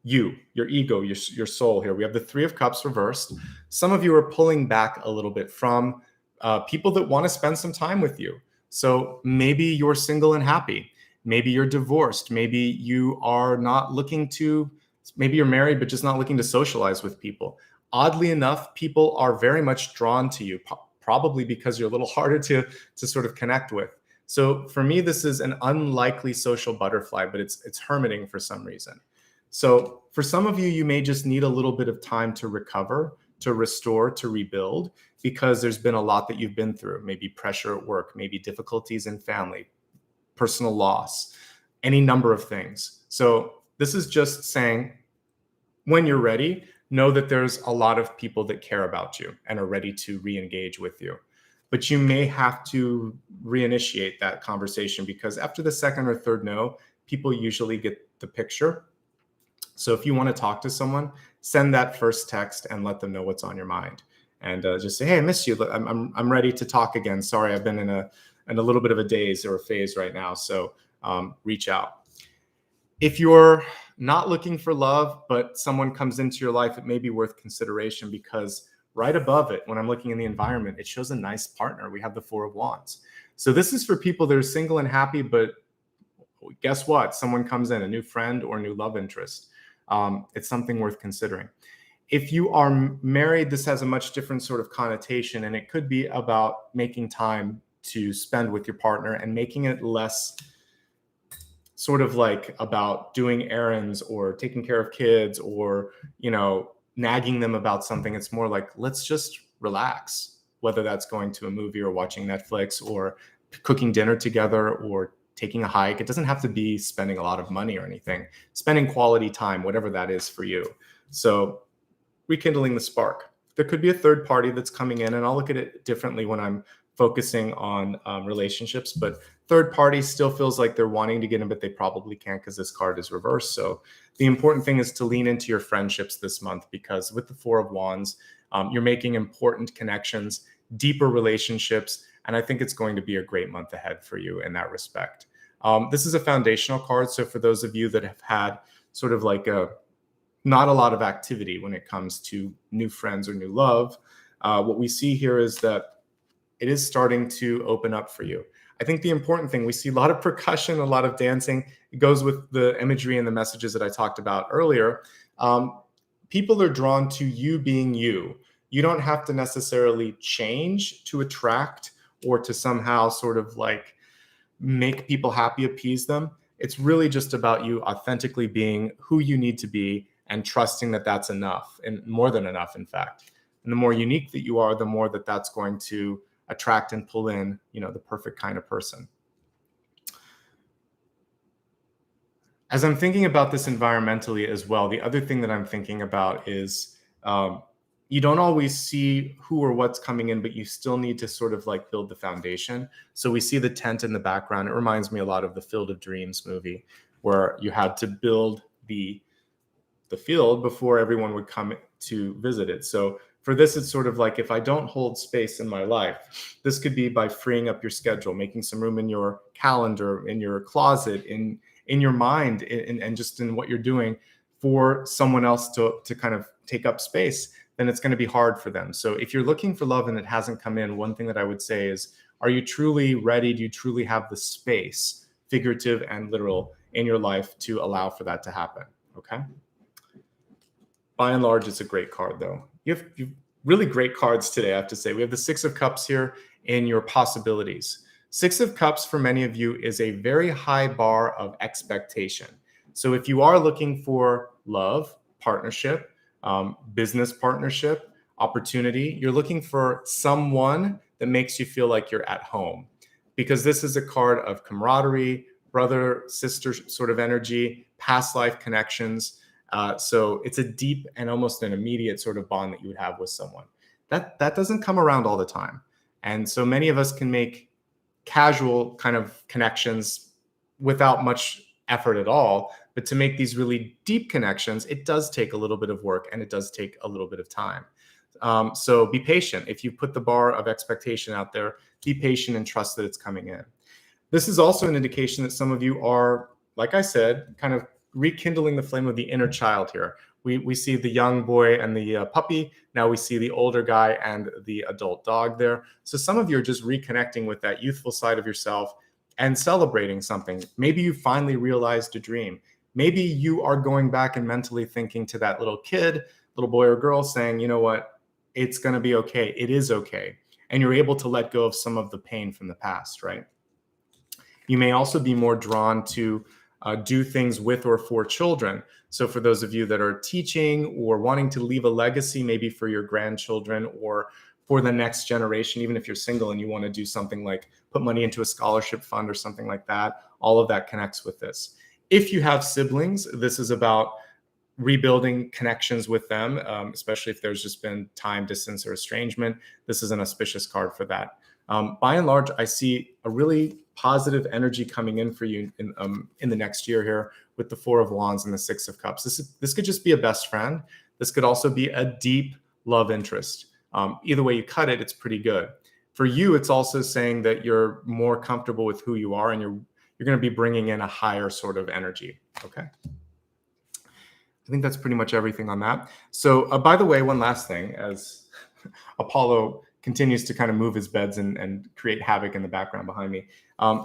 you, your ego, your soul here. We have the Three of Cups reversed. Some of you are pulling back a little bit from people that want to spend some time with you. So maybe you're single and happy. Maybe you're divorced. Maybe you are not looking to, maybe you're married, but just not looking to socialize with people. Oddly enough, people are very much drawn to you, probably because you're a little harder to sort of connect with. So for me, this is an unlikely social butterfly, but it's hermiting for some reason. So for some of you, you may just need a little bit of time to recover, to restore, to rebuild, because there's been a lot that you've been through, maybe pressure at work, maybe difficulties in family, personal loss, any number of things. So this is just saying, when you're ready, know that there's a lot of people that care about you and are ready to re-engage with you. But you may have to reinitiate that conversation, because after the second or third no, people usually get the picture. So if you want to talk to someone, send that first text and let them know what's on your mind. And just say, "Hey, I miss you. I'm ready to talk again. Sorry, I've been in a little bit of a daze or a phase right now." So reach out. If you're not looking for love, but someone comes into your life, it may be worth consideration, because right above it, when I'm looking in the environment, it shows a nice partner. We have the Four of Wands. So this is for people that are single and happy, but guess what? Someone comes in, a new friend or a new love interest. It's something worth considering. If you are married, this has a much different sort of connotation, and it could be about making time to spend with your partner and making it less sort of like about doing errands or taking care of kids or, nagging them about something. It's more like, let's just relax, whether that's going to a movie or watching Netflix or cooking dinner together or taking a hike. It doesn't have to be spending a lot of money or anything. Spending quality time, whatever that is for you. So rekindling the spark. There could be a third party that's coming in, and I'll look at it differently when I'm focusing on relationships, but third party still feels like they're wanting to get in, but they probably can't because this card is reversed. So the important thing is to lean into your friendships this month, because with the Four of Wands, you're making important connections, deeper relationships, and I think it's going to be a great month ahead for you in that respect. This is a foundational card. So for those of you that have had sort of like not a lot of activity when it comes to new friends or new love, what we see here is that it is starting to open up for you. I think the important thing, we see a lot of percussion, a lot of dancing. It goes with the imagery and the messages that I talked about earlier. People are drawn to you being you. You don't have to necessarily change to attract or to somehow sort of like make people happy, appease them. It's really just about you authentically being who you need to be and trusting that that's enough, and more than enough, in fact. And the more unique that you are, the more that that's going to attract and pull in, the perfect kind of person. As I'm thinking about this environmentally as well, the other thing that I'm thinking about is, you don't always see who or what's coming in, but you still need to sort of like build the foundation. So we see the tent in the background. It reminds me a lot of the Field of Dreams movie, where you had to build the field before everyone would come to visit it. So for this, it's sort of like, if I don't hold space in my life, this could be by freeing up your schedule, making some room in your calendar, in your closet, in your mind, and just in what you're doing for someone else to kind of take up space, then it's going to be hard for them. So if you're looking for love and it hasn't come in, one thing that I would say is, are you truly ready? Do you truly have the space, figurative and literal, in your life to allow for that to happen? Okay. By and large, it's a great card, though. You have really great cards today, I have to say. We have the Six of Cups here in your possibilities. Six of Cups for many of you is a very high bar of expectation. So if you are looking for love, partnership, business partnership, opportunity, you're looking for someone that makes you feel like you're at home, because this is a card of camaraderie, brother, sister sort of energy, past life connections. So it's a deep and almost an immediate sort of bond that you would have with someone. That doesn't come around all the time. And so many of us can make casual kind of connections without much effort at all. But to make these really deep connections, it does take a little bit of work and it does take a little bit of time. So be patient. If you put the bar of expectation out there, be patient and trust that it's coming in. This is also an indication that some of you are, like I said, kind of rekindling the flame of the inner child here. We see the young boy and the puppy. Now we see the older guy and the adult dog there. So some of you are just reconnecting with that youthful side of yourself and celebrating something. Maybe you finally realized a dream. Maybe you are going back and mentally thinking to that little kid, little boy or girl, saying, you know what, it's going to be okay. It is okay. And you're able to let go of some of the pain from the past, right? You may also be more drawn to do things with or for children. So for those of you that are teaching or wanting to leave a legacy, maybe for your grandchildren or for the next generation, even if you're single and you want to do something like put money into a scholarship fund or something like that, all of that connects with this. If you have siblings, this is about rebuilding connections with them, especially if there's just been time, distance, or estrangement. This is an auspicious card for that. By and large, I see a really positive energy coming in for you in the next year here with the Four of Wands and the Six of Cups. This could just be a best friend. This could also be a deep love interest. Either way you cut it, it's pretty good. For you, it's also saying that you're more comfortable with who you are and you're going to be bringing in a higher sort of energy. Okay. I think that's pretty much everything on that. So by the way, one last thing, as Apollo continues to kind of move his beds and create havoc in the background behind me.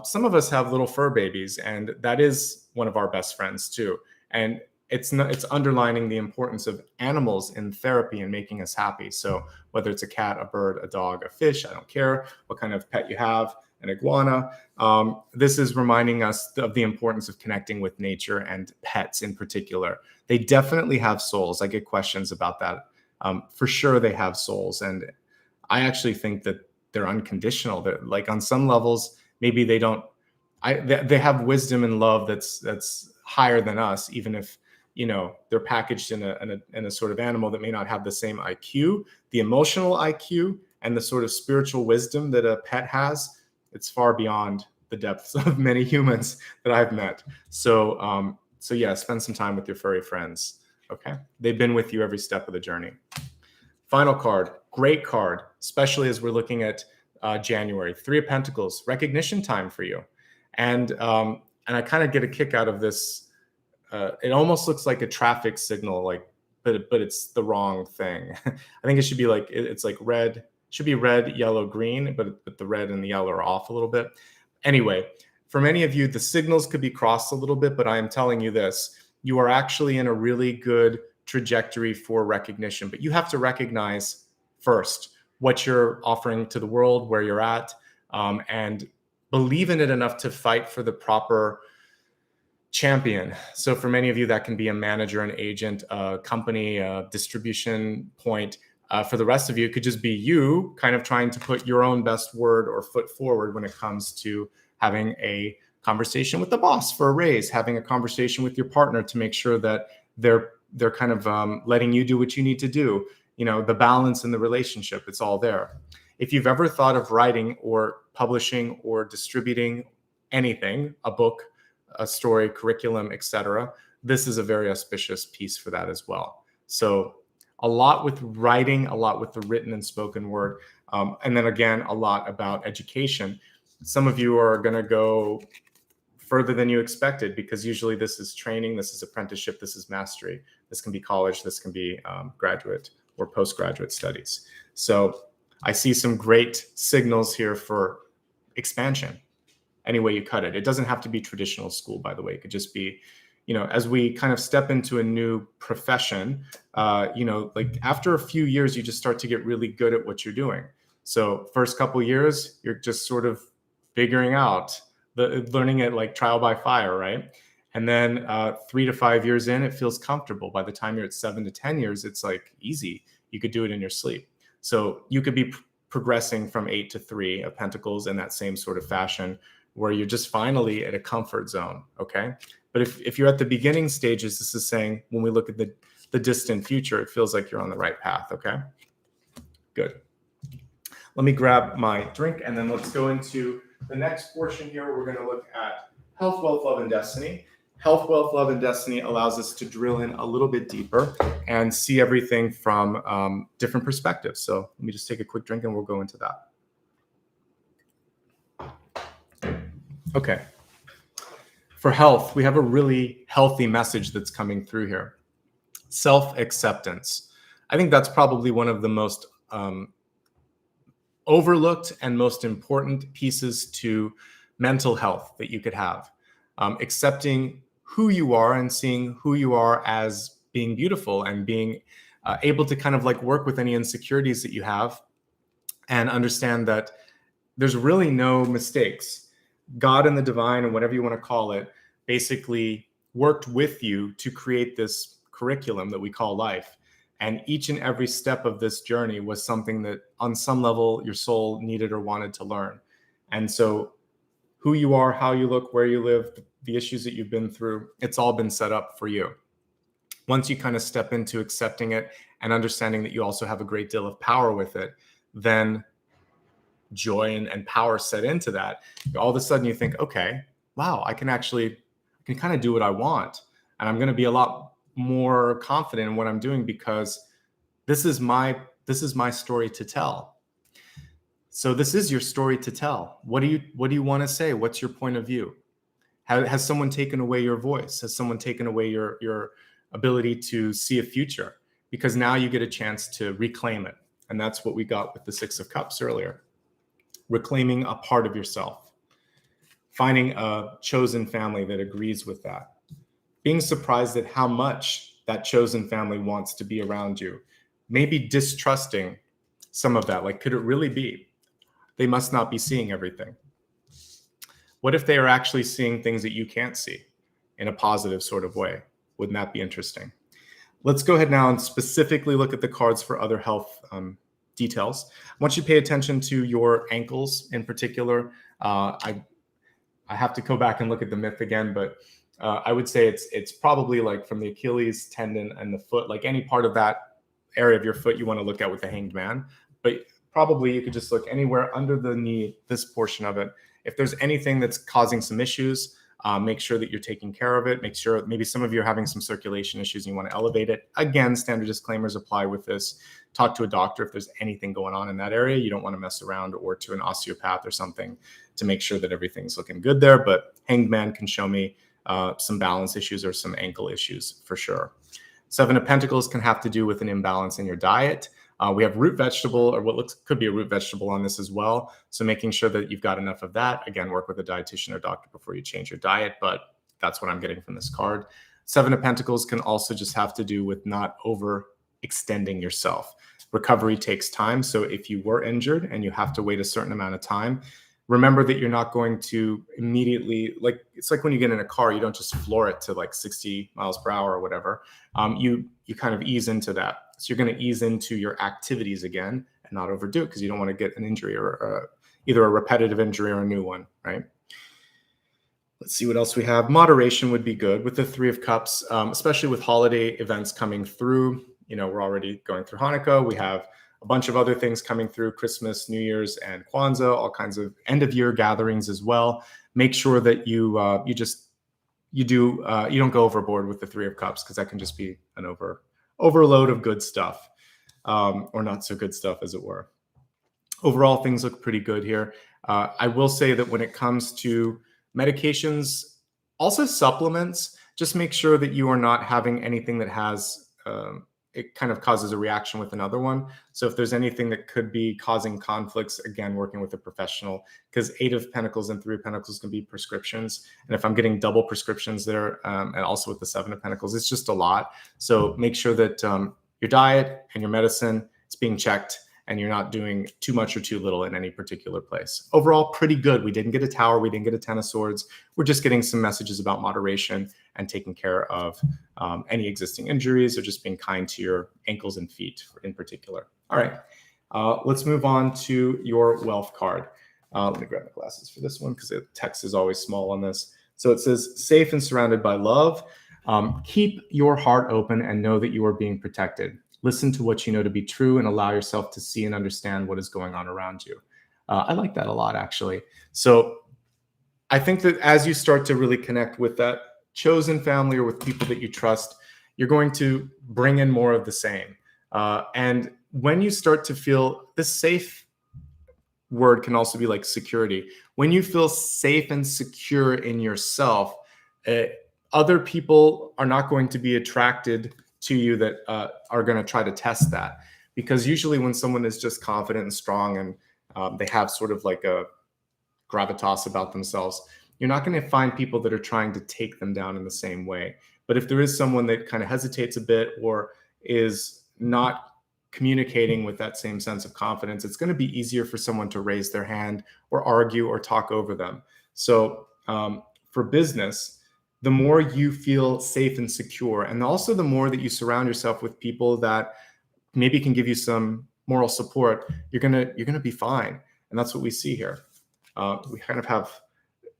Some of us have little fur babies, and that is one of our best friends too. And it's underlining the importance of animals in therapy and making us happy. So whether it's a cat, a bird, a dog, a fish, I don't care what kind of pet you have, an iguana. This is reminding us of the importance of connecting with nature and pets in particular. They definitely have souls. I get questions about that. For sure they have souls. And I actually think that they're unconditional. That, like, on some levels, maybe they don't. They have wisdom and love that's higher than us, even if they're packaged in a sort of animal that may not have the same IQ, the emotional IQ, and the sort of spiritual wisdom that a pet has. It's far beyond the depths of many humans that I've met. So yeah, spend some time with your furry friends. Okay, they've been with you every step of the journey. Final card, great card, especially as we're looking at January. Three of Pentacles, recognition time for you. And I kind of get a kick out of this. It almost looks like a traffic signal, but it's the wrong thing. I think it should be like, it's like red. It should be red, yellow, green, but the red and the yellow are off a little bit. Anyway, for many of you, the signals could be crossed a little bit, but I am telling you this, you are actually in a really good trajectory for recognition, but you have to recognize first what you're offering to the world, where you're at, and believe in it enough to fight for the proper champion. So for many of you, that can be a manager, an agent, a company, a distribution point. For the rest of you, it could just be you kind of trying to put your own best word or foot forward when it comes to having a conversation with the boss for a raise, having a conversation with your partner to make sure that they're kind of letting you do what you need to do. the balance in the relationship, it's all there. If you've ever thought of writing or publishing or distributing anything, a book, a story, curriculum, etc., this is a very auspicious piece for that as well. So a lot with writing, a lot with the written and spoken word, and then again, a lot about education. Some of you are going to go further than you expected, because usually this is training, this is apprenticeship, this is mastery. This can be college, this can be graduate or postgraduate studies. So I see some great signals here for expansion, any way you cut it. It doesn't have to be traditional school, by the way. It could just be, as we kind of step into a new profession, like after a few years, you just start to get really good at what you're doing. So first couple years, you're just sort of figuring out, learning it like trial by fire, right? And then 3 to 5 years in, it feels comfortable. By the time you're at 7 to 10 years, it's like easy. You could do it in your sleep. So you could be progressing from 8 to 3 of Pentacles in that same sort of fashion, where you're just finally at a comfort zone, okay? But if you're at the beginning stages, this is saying when we look at the distant future, it feels like you're on the right path, okay? Good. Let me grab my drink, and then let's go into the next portion here. We're going to look at health, wealth, love, and destiny. Health, wealth, love, and destiny allows us to drill in a little bit deeper and see everything from different perspectives. So let me just take a quick drink and we'll go into that. Okay. For health, we have a really healthy message that's coming through here. Self-acceptance. I think that's probably one of the most overlooked and most important pieces to mental health that you could have. Accepting who you are and seeing who you are as being beautiful, and being able to kind of like work with any insecurities that you have and understand that there's really no mistakes. God and the divine, and whatever you want to call it, basically worked with you to create this curriculum that we call life. And each and every step of this journey was something that on some level your soul needed or wanted to learn. And so who you are, how you look, where you live, the issues that you've been through, it's all been set up for you. Once you kind of step into accepting it and understanding that you also have a great deal of power with it, then joy and power set into that. All of a sudden you think, okay, wow, I can kind of do what I want. And I'm going to be a lot more confident in what I'm doing, because this is my story to tell. So this is your story to tell. What do you want to say? What's your point of view? Has someone taken away your voice? Has someone taken away your ability to see a future? Because now you get a chance to reclaim it. And that's what we got with the 6 of Cups earlier. Reclaiming a part of yourself. Finding a chosen family that agrees with that. Being surprised at how much that chosen family wants to be around you. Maybe distrusting some of that. Like, could it really be? They must not be seeing everything. What if they are actually seeing things that you can't see in a positive sort of way? Wouldn't that be interesting? Let's go ahead now and specifically look at the cards for other health details. I want you to pay attention to your ankles in particular. I have to go back and look at the myth again, but I would say it's probably like from the Achilles tendon and the foot, like any part of that area of your foot you want to look at with the Hanged Man. But probably you could just look anywhere under the knee, this portion of it. If there's anything that's causing some issues, make sure that you're taking care of it. Make sure, maybe some of you are having some circulation issues and you want to elevate it. Again, standard disclaimers apply with this. Talk to a doctor if there's anything going on in that area. You don't want to mess around, or to an osteopath or something to make sure that everything's looking good there. But Hanged Man can show me some balance issues or some ankle issues for sure. 7 of Pentacles can have to do with an imbalance in your diet. We have root vegetable, or what could be a root vegetable on this as well. So making sure that you've got enough of that. Again, work with a dietitian or doctor before you change your diet, but that's what I'm getting from this card. 7 of Pentacles can also just have to do with not overextending yourself. Recovery takes time. So if you were injured and you have to wait a certain amount of time, remember that you're not going to immediately, like, it's like when you get in a car, you don't just floor it to like 60 miles per hour or whatever. You kind of ease into that. So you're going to ease into your activities again and not overdo it, because you don't want to get an injury or either a repetitive injury or a new one, right? Let's see what else we have. Moderation would be good with the 3 of Cups, especially with holiday events coming through. we're already going through Hanukkah. We have a bunch of other things coming through, Christmas, New Year's, and Kwanzaa, all kinds of end of year gatherings as well. Make sure that you don't go overboard with the Three of Cups, because that can just be an overload of good stuff, or not so good stuff, as it were. Overall, things look pretty good here. I will say that when it comes to medications, also supplements, just make sure that you are not having anything that has it kind of causes a reaction with another one. So if there's anything that could be causing conflicts, again, working with a professional, because 8 of Pentacles and 3 of Pentacles can be prescriptions. And if I'm getting double prescriptions there, and also with the 7 of Pentacles, it's just a lot. So make sure that your diet and your medicine is being checked, and you're not doing too much or too little in any particular place. Overall, pretty good. We didn't get a Tower. We didn't get a 10 of Swords. We're just getting some messages about moderation and taking care of any existing injuries, or just being kind to your ankles and feet in particular. All right, let's move on to your wealth card. Let me grab my glasses for this one, because the text is always small on this. So it says, safe and surrounded by love. Keep your heart open and know that you are being protected. Listen to what you know to be true and allow yourself to see and understand what is going on around you. I like that a lot, actually. So I think that as you start to really connect with that chosen family, or with people that you trust, you're going to bring in more of the same. And when you start to feel, this safe word can also be like security. When you feel safe and secure in yourself, other people are not going to be attracted to you that are going to try to test that. Because usually when someone is just confident and strong, and they have sort of like a gravitas about themselves, you're not going to find people that are trying to take them down in the same way. But if there is someone that kind of hesitates a bit, or is not communicating with that same sense of confidence, it's going to be easier for someone to raise their hand or argue or talk over them. So for business, the more you feel safe and secure, and also the more that you surround yourself with people that maybe can give you some moral support, you're gonna be fine. And that's what we see here.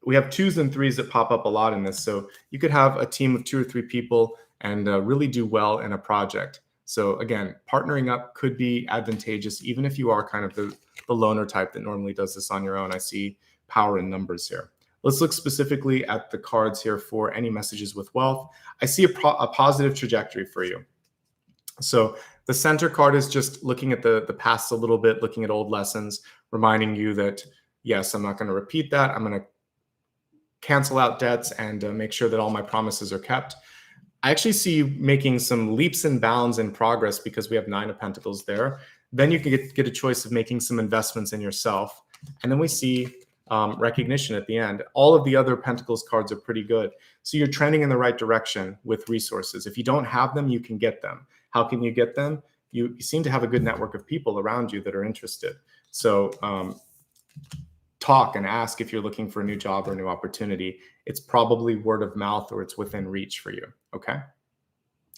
We have 2s and 3s that pop up a lot in this. So you could have a team of 2 or 3 people and really do well in a project. So again, partnering up could be advantageous, even if you are kind of the loner type that normally does this on your own. I see power in numbers here. Let's look specifically at the cards here for any messages with wealth. I see a positive trajectory for you. So the center card is just looking at the past a little bit, looking at old lessons, reminding you that, yes, I'm not going to repeat that. I'm going to cancel out debts and make sure that all my promises are kept. I actually see you making some leaps and bounds in progress, because we have 9 of Pentacles there. Then you can get a choice of making some investments in yourself. And then we see recognition at the end. All of the other Pentacles cards are pretty good. So you're trending in the right direction with resources. If you don't have them, you can get them. How can you get them? You seem to have a good network of people around you that are interested. So talk and ask if you're looking for a new job or a new opportunity. It's probably word of mouth, or it's within reach for you. Okay.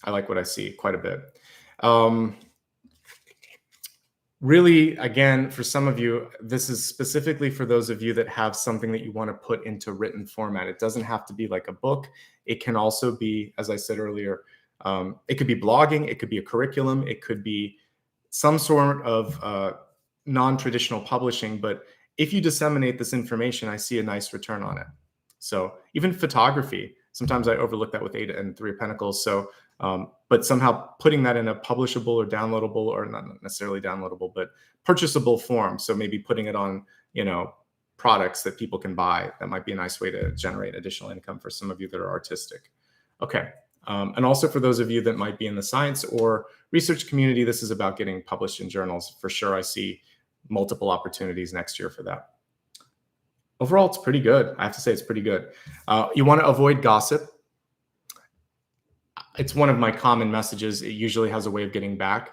I like what I see quite a bit. Really, again, for some of you, this is specifically for those of you that have something that you want to put into written format. It doesn't have to be like a book. It can also be, as I said earlier, it could be blogging. It could be a curriculum. It could be some sort of non-traditional publishing. But if you disseminate this information, I see a nice return on it. So even photography, sometimes I overlook that with 8 and 3 of Pentacles. So but somehow putting that in a publishable or downloadable, or not necessarily downloadable, but purchasable form. So maybe putting it on, products that people can buy. That might be a nice way to generate additional income for some of you that are artistic. Okay. And also for those of you that might be in the science or research community, this is about getting published in journals. For sure, I see multiple opportunities next year for that. Overall, it's pretty good. I have to say it's pretty good. You want to avoid gossip. It's one of my common messages. It usually has a way of getting back.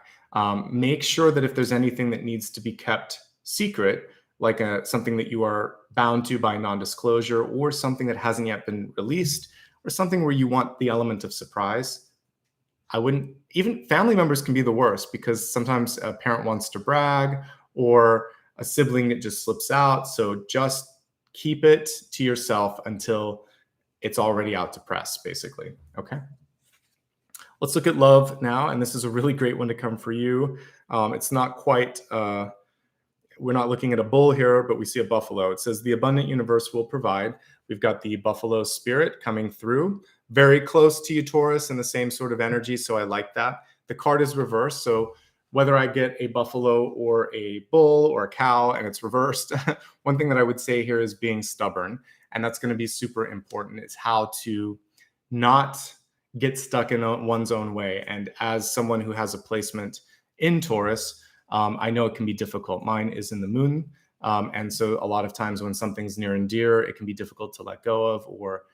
Make sure that if there's anything that needs to be kept secret, like something that you are bound to by non-disclosure, or something that hasn't yet been released, or something where you want the element of surprise, I wouldn't. Even family members can be the worst, because sometimes a parent wants to brag, or a sibling that just slips out. So just keep it to yourself until it's already out to press, basically. Okay. Let's look at love now, and this is a really great one to come for you. It's not quite, we're not looking at a bull here, but we see a buffalo. It says the abundant universe will provide. We've got the buffalo spirit coming through. Very close to you, Taurus, in the same sort of energy, so I like that. The card is reversed, so whether I get a buffalo or a bull or a cow and it's reversed, one thing that I would say here is being stubborn, and that's going to be super important, is how to not get stuck in one's own way. And as someone who has a placement in Taurus, I know it can be difficult. Mine is in the moon. And so a lot of times when something's near and dear, it can be difficult to let go of, or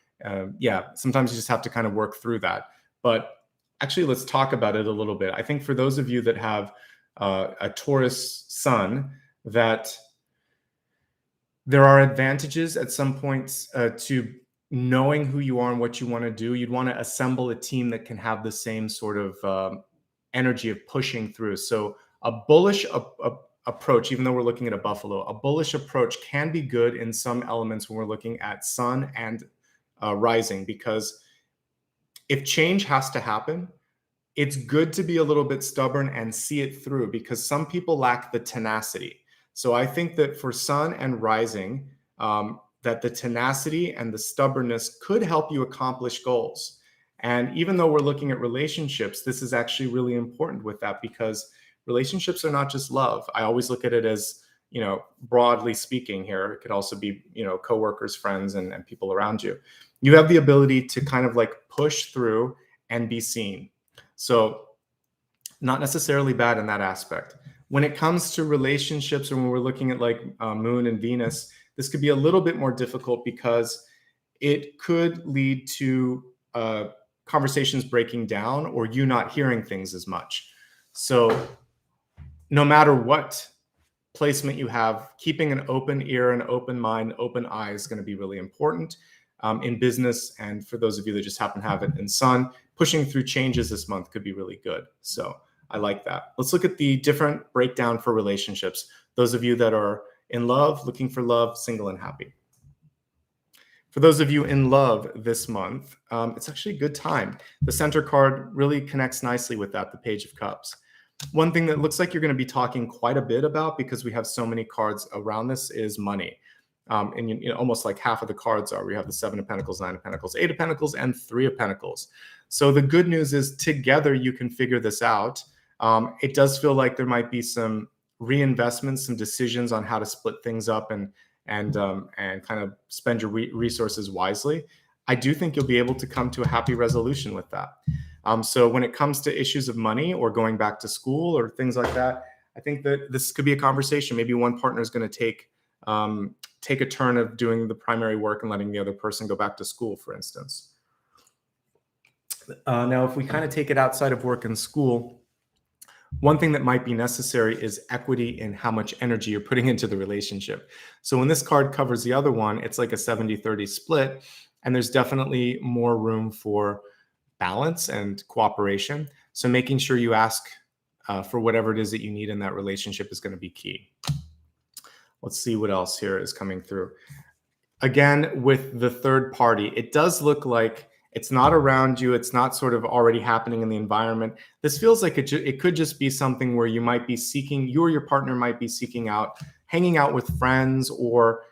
sometimes you just have to kind of work through that. But actually, let's talk about it a little bit. I think for those of you that have a Taurus sun, that there are advantages at some points to knowing who you are and what you want to do. You'd want to assemble a team that can have the same sort of energy of pushing through. So a bullish approach, even though we're looking at a buffalo, a bullish approach can be good in some elements when we're looking at sun and rising, because if change has to happen, it's good to be a little bit stubborn and see it through, because some people lack the tenacity. So I think that for sun and rising, that the tenacity and the stubbornness could help you accomplish goals. And even though we're looking at relationships, this is actually really important with that, because relationships are not just love. I always look at it as, broadly speaking here. It could also be, coworkers, friends, and people around you. You have the ability to kind of like push through and be seen. So not necessarily bad in that aspect. When it comes to relationships, or when we're looking at like Moon and Venus, this could be a little bit more difficult, because it could lead to conversations breaking down, or you not hearing things as much. So no matter what placement you have, keeping an open ear, an open mind, open eye is going to be really important in business. And for those of you that just happen to have it in sun, pushing through changes this month could be really good. So I like that. Let's look at the different breakdown for relationships. Those of you that are in love, looking for love, single and happy. For those of you in love this month, it's actually a good time. The center card really connects nicely with that, the Page of Cups. One thing that looks like you're going to be talking quite a bit about, because we have so many cards around this, is money. And almost like half of the cards are. We have the 7 of Pentacles, 9 of Pentacles, 8 of Pentacles, and 3 of Pentacles. So the good news is together you can figure this out. It does feel like there might be some reinvestments, some decisions on how to split things up and kind of spend your resources wisely. I do think you'll be able to come to a happy resolution with that. So when it comes to issues of money or going back to school or things like that, I think that this could be a conversation. Maybe one partner is going to take a turn of doing the primary work and letting the other person go back to school, for instance. Now, if we kind of take it outside of work and school, one thing that might be necessary is equity in how much energy you're putting into the relationship. So when this card covers the other one, it's like a 70-30 split, and there's definitely more room for balance and cooperation. So making sure you ask for whatever it is that you need in that relationship is going to be key. Let's see what else here is coming through. Again, with the third party, it does look like it's not around you. It's not sort of already happening in the environment. This feels like it could just be something where you might be seeking, you or your partner might be seeking out, hanging out with friends or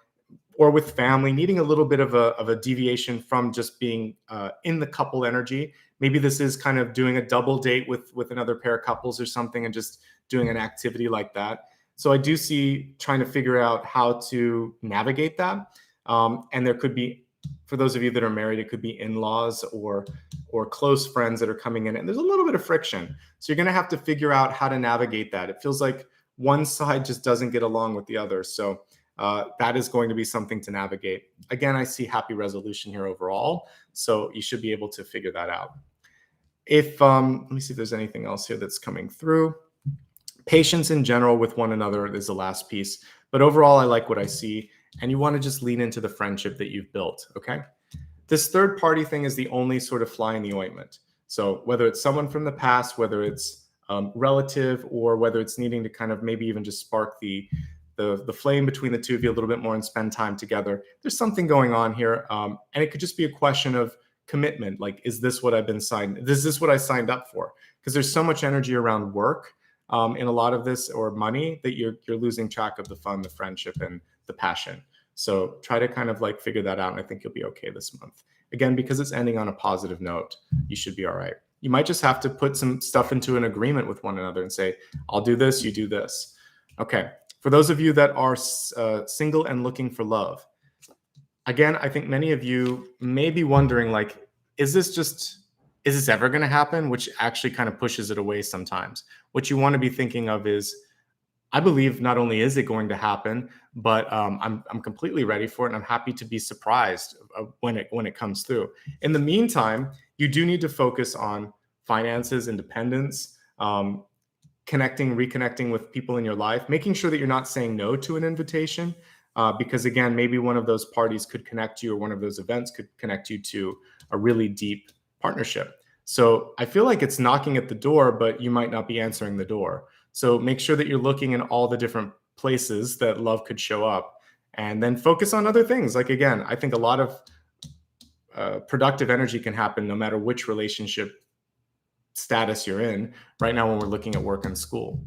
with family, needing a little bit of a deviation from just being in the couple energy. Maybe this is kind of doing a double date with another pair of couples or something, and just doing an activity like that. So I do see trying to figure out how to navigate that. And there could be, for those of you that are married, it could be in-laws or close friends that are coming in, and there's a little bit of friction. So you're going to have to figure out how to navigate that. It feels like one side just doesn't get along with the other. So that is going to be something to navigate. Again, I see happy resolution here overall. So you should be able to figure that out. Let me see if there's anything else here that's coming through. Patience in general with one another is the last piece. But overall, I like what I see. And you want to just lean into the friendship that you've built, okay? This third party thing is the only sort of fly in the ointment. So whether it's someone from the past, whether it's relative, or whether it's needing to kind of maybe even just spark the flame between the two of you a little bit more and spend time together, there's something going on here. And it could just be a question of commitment. Like, is this what I've been signed? Is this what I signed up for? Because there's so much energy around work in a lot of this, or money, that you're losing track of the fun, the friendship, and the passion. So try to kind of like figure that out, and I think you'll be okay this month. Again, because it's ending on a positive note, you should be all right. You might just have to put some stuff into an agreement with one another and say, I'll do this, you do this. Okay. For those of you that are single and looking for love, again, I think many of you may be wondering, like, is this ever going to happen? Which actually kind of pushes it away sometimes. What you want to be thinking of is, I believe not only is it going to happen, but I'm completely ready for it, and I'm happy to be surprised when it comes through. In the meantime, you do need to focus on finances, independence, reconnecting with people in your life, making sure that you're not saying no to an invitation, because again, maybe one of those parties could connect you, or one of those events could connect you to a really deep partnership. So I feel like it's knocking at the door, but you might not be answering the door. So make sure that you're looking in all the different places that love could show up, and then focus on other things. Like, again, I think a lot of productive energy can happen no matter which relationship status you're in right now when we're looking at work and school.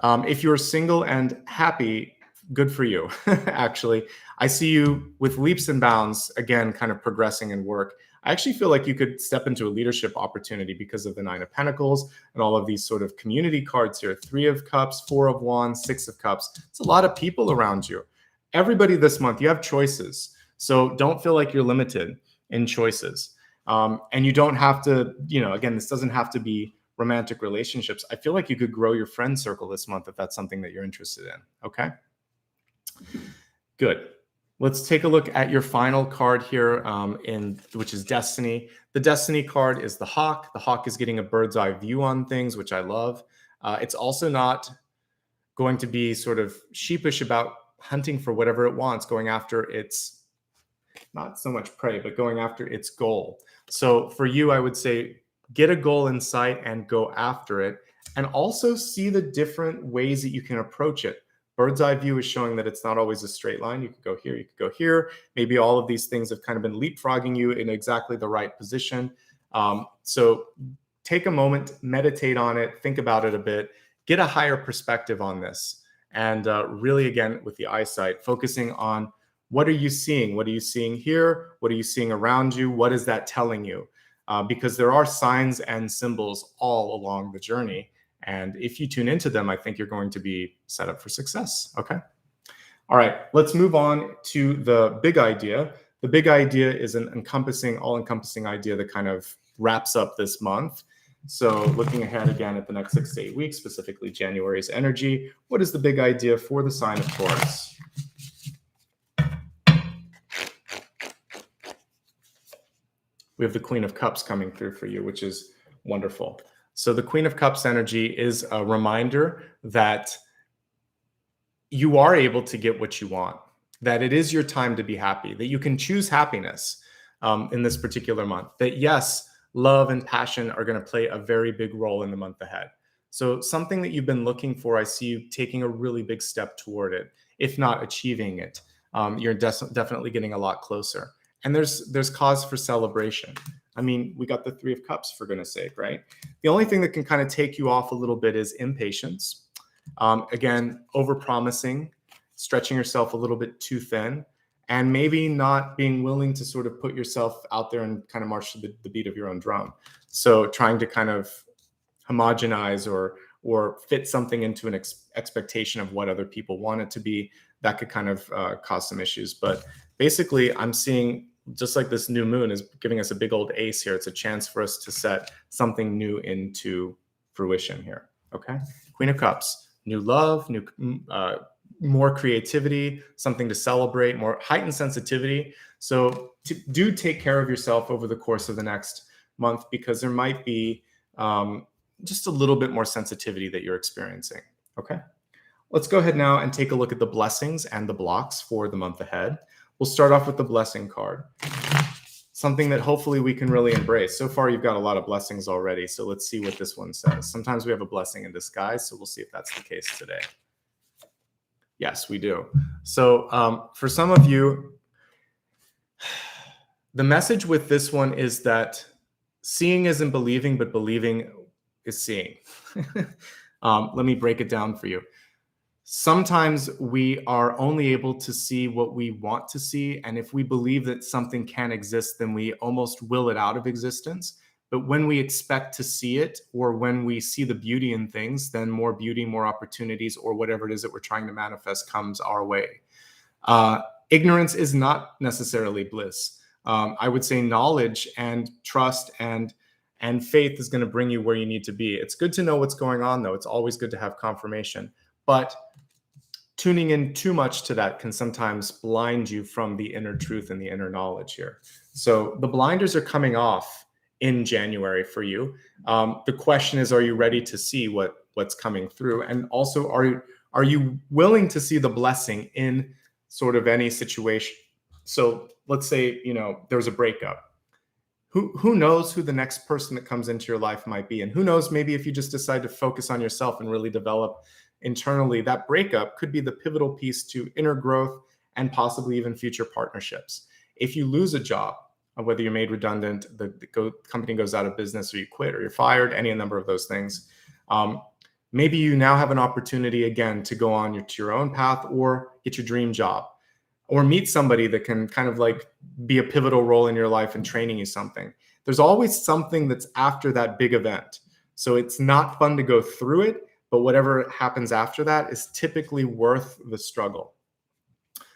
If you're single and happy, good for you. Actually, I see you with leaps and bounds, again, kind of progressing in work. I actually feel like you could step into a leadership opportunity because of the 9 of Pentacles and all of these sort of community cards here. 3 of Cups, 4 of Wands, 6 of Cups. It's a lot of people around you. Everybody this month, you have choices. So don't feel like you're limited in choices. And you don't have to, again, this doesn't have to be romantic relationships. I feel like you could grow your friend circle this month if that's something that you're interested in. Okay. Good. Let's take a look at your final card here, which is Destiny. The Destiny card is the Hawk. The Hawk is getting a bird's eye view on things, which I love. It's also not going to be sort of sheepish about hunting for whatever it wants, going after its, not so much prey, but going after its goal. So for you, I would say, get a goal in sight and go after it, and also see the different ways that you can approach it. Bird's eye view is showing that it's not always a straight line. You could go here, you could go here. Maybe all of these things have kind of been leapfrogging you in exactly the right position. So take a moment, meditate on it, think about it a bit, get a higher perspective on this. And really, again, with the eyesight, focusing on, what are you seeing? What are you seeing here? What are you seeing around you? What is that telling you? Because there are signs and symbols all along the journey. And if you tune into them, I think you're going to be set up for success. Okay. All right. Let's move on to the big idea. The big idea is an all-encompassing idea that kind of wraps up this month. So looking ahead again at the next 6 to 8 weeks, specifically January's energy, what is the big idea for the sign of Taurus? We have the Queen of Cups coming through for you, which is wonderful. So the Queen of Cups energy is a reminder that you are able to get what you want, that it is your time to be happy, that you can choose happiness in this particular month, that yes, love and passion are going to play a very big role in the month ahead. So something that you've been looking for, I see you taking a really big step toward it, if not achieving it. You're definitely getting a lot closer. And there's cause for celebration. I mean, we got the 3 of Cups, for goodness sake, right? The only thing that can kind of take you off a little bit is impatience. Again, overpromising, stretching yourself a little bit too thin, and maybe not being willing to sort of put yourself out there and kind of march to the beat of your own drum. So trying to kind of homogenize or fit something into an expectation of what other people want it to be, that could kind of cause some issues. But basically, I'm seeing, just like this new moon is giving us a big old ace here, it's a chance for us to set something new into fruition here. Okay. Queen of Cups, new love, more creativity, something to celebrate, more heightened sensitivity. So do take care of yourself over the course of the next month, because there might be just a little bit more sensitivity that you're experiencing. Okay. Let's go ahead now and take a look at the blessings and the blocks for the month ahead. We'll start off with the blessing card, something that hopefully we can really embrace. So far, you've got a lot of blessings already. So let's see what this one says. Sometimes we have a blessing in disguise. So we'll see if that's the case today. Yes, we do. So for some of you, The message with this one is that seeing isn't believing, but believing is seeing. Let me break it down for you. Sometimes we are only able to see what we want to see. And if we believe that something can exist, then we almost will it out of existence. But when we expect to see it, or when we see the beauty in things, then more beauty, more opportunities, or whatever it is that we're trying to manifest comes our way. Ignorance is not necessarily bliss. I would say knowledge and trust and faith is going to bring you where you need to be. It's good to know what's going on, though. It's always good to have confirmation. But tuning in too much to that can sometimes blind you from the inner truth and the inner knowledge here. So the blinders are coming off in January for you. The question is, are you ready to see what's coming through? And also, are you willing to see the blessing in sort of any situation? So let's say, there's a breakup. Who knows who the next person that comes into your life might be? And who knows, maybe if you just decide to focus on yourself and really develop internally, that breakup could be the pivotal piece to inner growth and possibly even future partnerships. If you lose a job, whether you're made redundant, the company goes out of business, or you quit, or you're fired, any number of those things, maybe you now have an opportunity again to go on to your own path, or get your dream job, or meet somebody that can kind of like be a pivotal role in your life and training you something. There's always something that's after that big event. So it's not fun to go through it, but whatever happens after that is typically worth the struggle.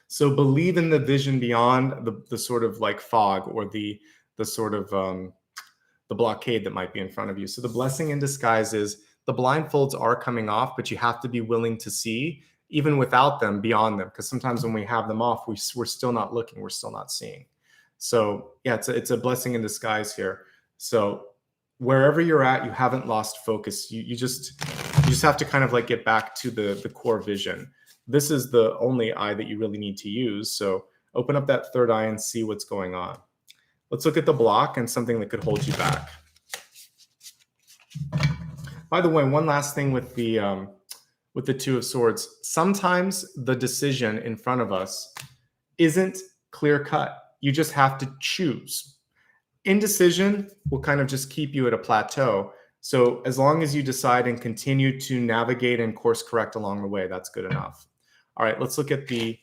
So believe in the vision beyond the sort of like fog, or the sort of the blockade that might be in front of you. So the blessing in disguise is the blindfolds are coming off, but you have to be willing to see, even without them, beyond them. Because sometimes when we have them off, we're still not looking, we're still not seeing. So yeah, it's a blessing in disguise here. So wherever you're at, you haven't lost focus. You just have to kind of like get back to the core vision. This is the only eye that you really need to use. So open up that third eye and see what's going on. Let's look at the block and something that could hold you back. By the way, one last thing with the Two of Swords. Sometimes the decision in front of us isn't clear cut. You just have to choose. Indecision will kind of just keep you at a plateau. So as long as you decide and continue to navigate and course correct along the way, that's good enough. All right, let's look at the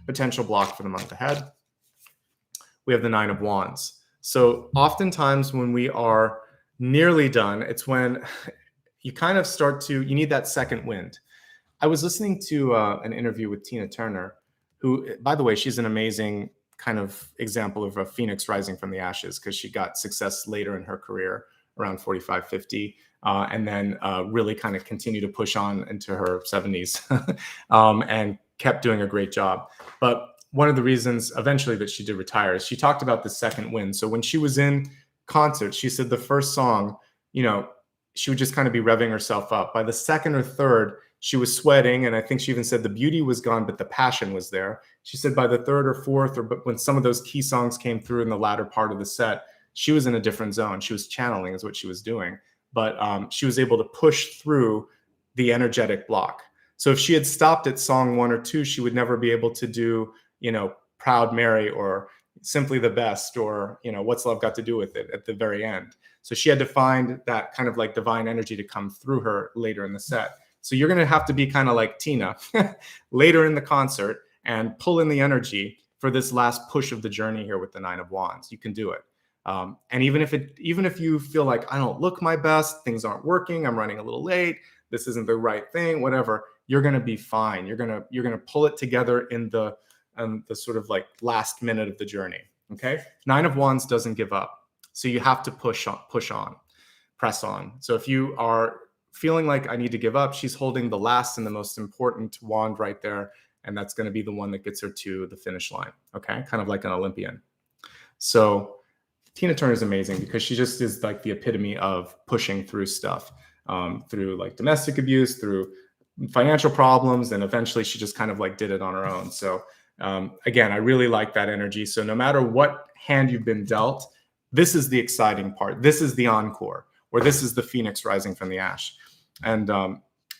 potential block for the month ahead. We have the Nine of Wands. So oftentimes when we are nearly done, it's when you kind of you need that second wind. I was listening to an interview with Tina Turner, who, by the way, she's an amazing kind of example of a phoenix rising from the ashes, because she got success later in her career, around 45, 50, and then really kind of continued to push on into her 70s and kept doing a great job. But one of the reasons eventually that she did retire is she talked about the second wind. So when she was in concert, she said the first song, she would just kind of be revving herself up. By the second or third, she was sweating, and I think she even said the beauty was gone, but the passion was there. She said by the third or fourth, but when some of those key songs came through in the latter part of the set, she was in a different zone. She was channeling is what she was doing, but she was able to push through the energetic block. So if she had stopped at song 1 or 2, she would never be able to do, Proud Mary or Simply the Best or, What's Love Got to Do with It at the very end. So she had to find that kind of like divine energy to come through her later in the set. So you're going to have to be kind of like Tina later in the concert and pull in the energy for this last push of the journey here with the Nine of Wands. You can do it. And even if you feel like I don't look my best, things aren't working, I'm running a little late, this isn't the right thing, whatever, you're going to be fine. You're going to pull it together in the sort of like last minute of the journey. Okay. Nine of Wands doesn't give up. So you have to push on, press on. So if you are feeling like I need to give up, she's holding the last and the most important wand right there. And that's going to be the one that gets her to the finish line. Okay. Kind of like an Olympian. So Tina Turner is amazing because she just is like the epitome of pushing through stuff, through like domestic abuse, through financial problems. And eventually she just kind of like did it on her own. So again, I really like that energy. So no matter what hand you've been dealt, this is the exciting part. This is the encore, or this is the phoenix rising from the ash. And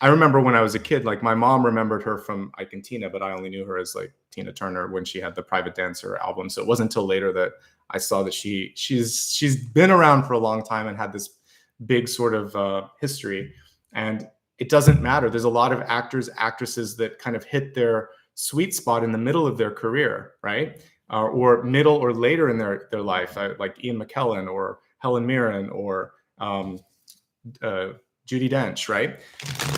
I remember when I was a kid, like my mom remembered her from Ike and Tina, but I only knew her as like Tina Turner when she had the Private Dancer album. So it wasn't until later that I saw that she's been around for a long time and had this big sort of history. And it doesn't matter. There's a lot of actors, actresses that kind of hit their sweet spot in the middle of their career, right? Or middle or later in their life, like Ian McKellen or Helen Mirren or Judi Dench, right?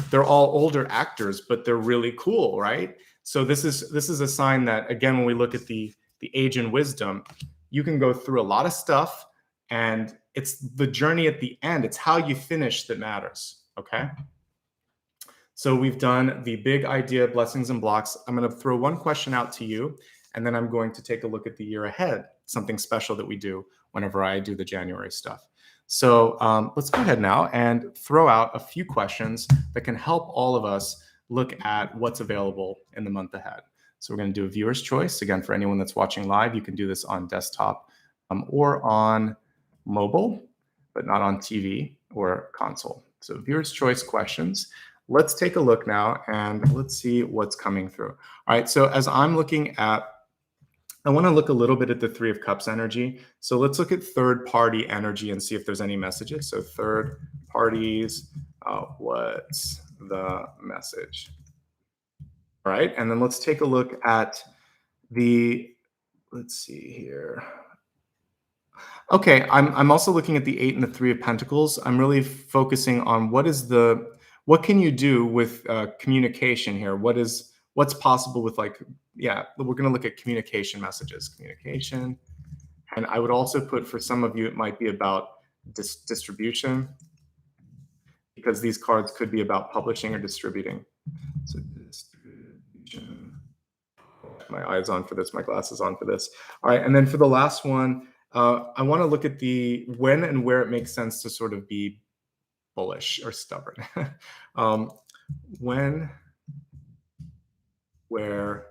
They're all older actors, but they're really cool, right? So this is a sign that, again, when we look at the age and wisdom, you can go through a lot of stuff, and it's the journey at the end. It's how you finish that matters, okay? So we've done the big idea, blessings and blocks. I'm going to throw one question out to you, and then I'm going to take a look at the year ahead, something special that we do whenever I do the January stuff. So let's go ahead now and throw out a few questions that can help all of us look at what's available in the month ahead. So we're going to do a viewer's choice. Again, for anyone that's watching live, you can do this on desktop or on mobile, but not on TV or console. So viewer's choice questions. Let's take a look now and let's see what's coming through. All right, so as I'm looking at, I want to look a little bit at the Three of Cups energy. So let's look at third party energy and see if there's any messages. So third parties, what's the message? All right, and then let's take a look at the, let's see here. Okay, I'm also looking at the 8 and the 3 of Pentacles. I'm really focusing on what can you do with communication here? What's possible with, like, yeah, we're going to look at communication messages, communication. And I would also put, for some of you, it might be about distribution, because these cards could be about publishing or distributing. So distribution. My eyes on for this, my glasses on for this. All right, and then for the last one, I want to look at the when and where it makes sense to sort of be bullish or stubborn. When, where,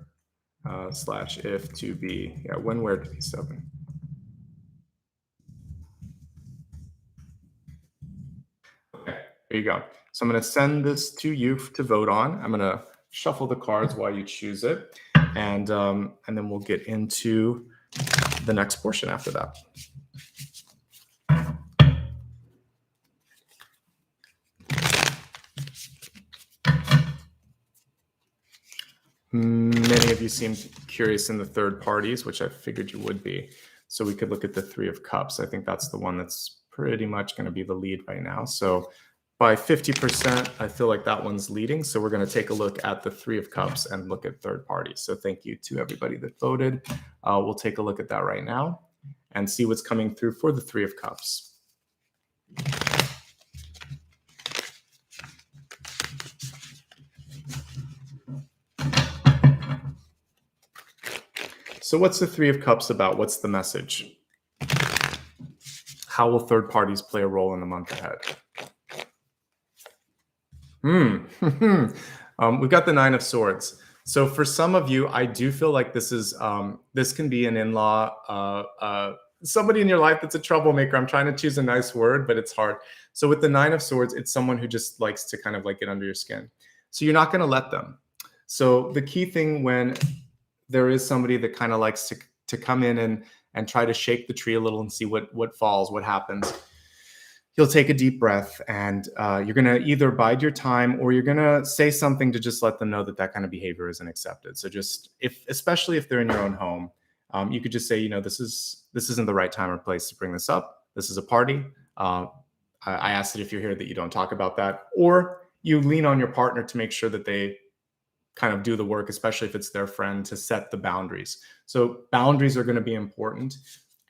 slash if to be, yeah, when, where to be stubborn. Okay, there you go. So I'm going to send this to you to vote on. I'm going to shuffle the cards while you choose it, and then we'll get into the next portion after that. Many of you seem curious in the third parties, which I figured you would be. So we could look at the Three of Cups. I think that's the one that's pretty much going to be the lead right now. So by 50%, I feel like that one's leading. So we're going to take a look at the Three of Cups and look at third parties. So thank you to everybody that voted. We'll take a look at that right now and see what's coming through for the Three of Cups. So what's the Three of Cups about? What's the message? How will third parties play a role in the month ahead? We've got the Nine of Swords. So for some of you, I do feel like this is this can be an in-law, somebody in your life that's a troublemaker. I'm trying to choose a nice word, but it's hard. So with the Nine of Swords, it's someone who just likes to kind of like get under your skin. So you're not going to let them. So the key thing when there is somebody that kind of likes to come in and try to shake the tree a little and see what falls, what happens, you'll take a deep breath, and you're going to either bide your time or you're going to say something to just let them know that that kind of behavior isn't accepted. So just especially if they're in your own home, you could just say, this isn't the right time or place to bring this up. This is a party. I ask that if you're here that you don't talk about that, or you lean on your partner to make sure that they kind of do the work, especially if it's their friend, to set the boundaries. So boundaries are going to be important,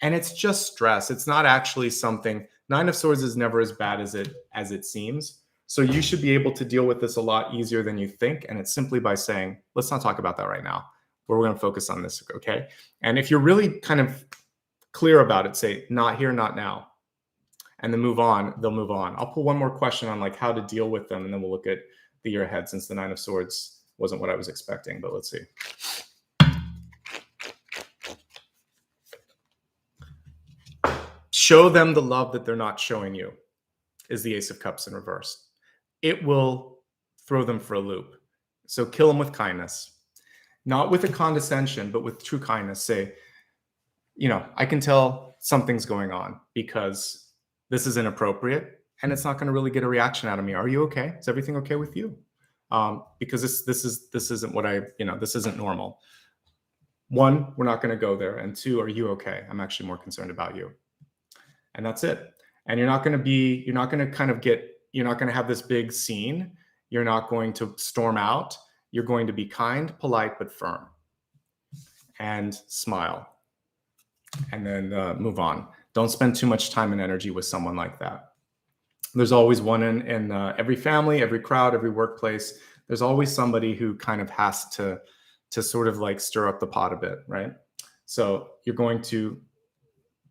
and it's just stress. It's not actually something. Nine of Swords is never as bad as it seems. So you should be able to deal with this a lot easier than you think. And it's simply by saying, let's not talk about that right now. We're going to focus on this. Okay. And if you're really kind of clear about it, say not here, not now, and then move on. They'll move on. I'll put one more question on like how to deal with them, and then we'll look at the year ahead, since the Nine of Swords wasn't what I was expecting, but let's see. Show them the love that they're not showing you is the Ace of Cups in reverse. It will throw them for a loop. So kill them with kindness, not with a condescension, but with true kindness. Say, I can tell something's going on because this is inappropriate and it's not going to really get a reaction out of me. Are you okay? Is everything okay with you? Because this isn't what this isn't normal. One, we're not going to go there. And two, are you okay? I'm actually more concerned about you. And that's it. And you're not going to have this big scene. You're not going to storm out. You're going to be kind, polite, but firm, and smile, and then move on. Don't spend too much time and energy with someone like that. There's always one in every family, every crowd, every workplace. There's always somebody who kind of has to sort of like stir up the pot a bit, right? So you're going to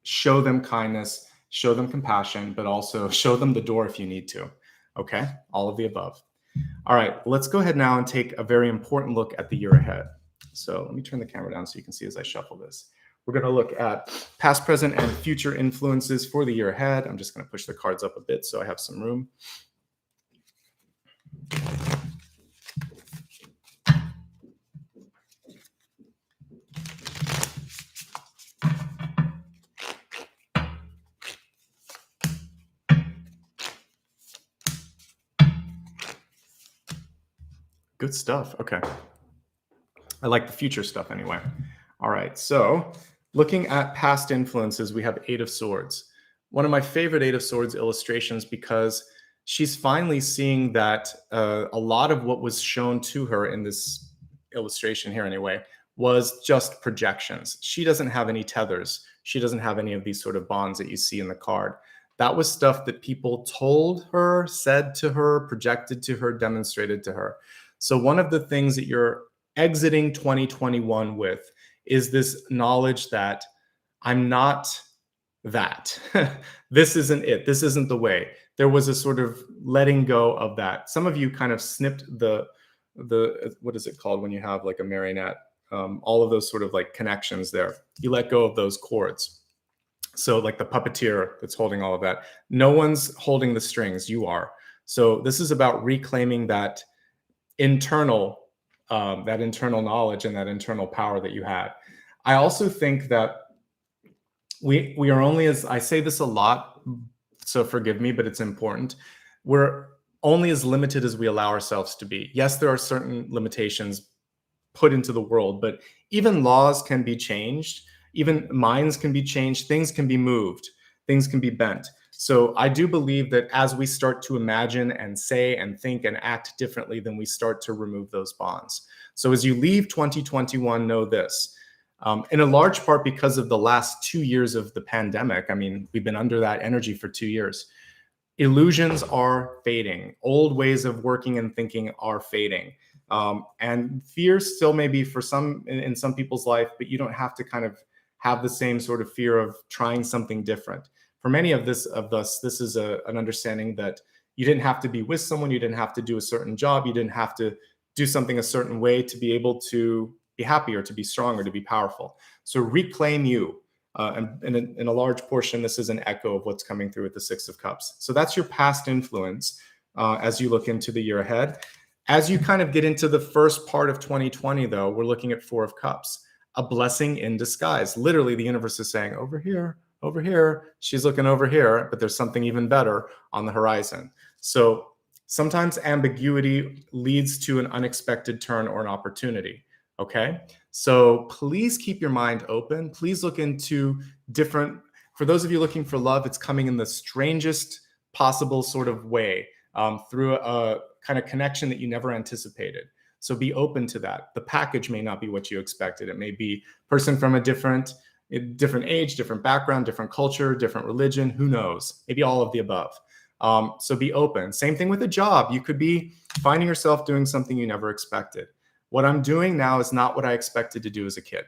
show them kindness, show them compassion, but also show them the door if you need to. Okay, all of the above. All right, let's go ahead now and take a very important look at the year ahead. So let me turn the camera down so you can see as I shuffle this. We're going to look at past, present, and future influences for the year ahead. I'm just going to push the cards up a bit so I have some room. Good stuff. Okay. I like the future stuff anyway. All right. So looking at past influences, we have Eight of Swords. One of my favorite Eight of Swords illustrations, because she's finally seeing that a lot of what was shown to her in this illustration here anyway was just projections. She doesn't have any tethers. She doesn't have any of these sort of bonds that you see in the card. That was stuff that people told her, said to her, projected to her, demonstrated to her. So one of the things that you're exiting 2021 with is this knowledge that I'm not that. This isn't it. This isn't the way. There was a sort of letting go of that. Some of you kind of snipped the what is it called when you have like a marionette? All of those sort of like connections there. You let go of those cords. So like the puppeteer that's holding all of that. No one's holding the strings. You are. So this is about reclaiming that internal knowledge and that internal power that you had. I also think that we are only, as I say this a lot, so forgive me, but it's important. We're only as limited as we allow ourselves to be. Yes, there are certain limitations put into the world, but even laws can be changed. Even minds can be changed. Things can be moved. Things can be bent. So I do believe that as we start to imagine and say and think and act differently, then we start to remove those bonds. So as you leave 2021, know this, in a large part because of the last 2 years of the pandemic. I mean, we've been under that energy for 2 years. Illusions are fading. Old ways of working and thinking are fading. And fear still may be for some in some people's life, but you don't have to kind of have the same sort of fear of trying something different. For many of us, this is an understanding that you didn't have to be with someone, you didn't have to do a certain job, you didn't have to do something a certain way to be able to be happy or to be strong or to be powerful. So reclaim you. And in a large portion, this is an echo of what's coming through with the Six of Cups. So that's your past influence as you look into the year ahead. As you kind of get into the first part of 2020, though, we're looking at Four of Cups, a blessing in disguise. Literally, the universe is saying, over here, she's looking over here, but there's something even better on the horizon. So sometimes ambiguity leads to an unexpected turn or an opportunity. Okay, so please keep your mind open. Please look into different, for those of you looking for love, it's coming in the strangest possible sort of way, through a kind of connection that you never anticipated. So be open to that. The package may not be what you expected. It may be a person from a different age, different background, different culture, different religion, who knows? Maybe all of the above. So be open. Same thing with a job. You could be finding yourself doing something you never expected. What I'm doing now is not what I expected to do as a kid.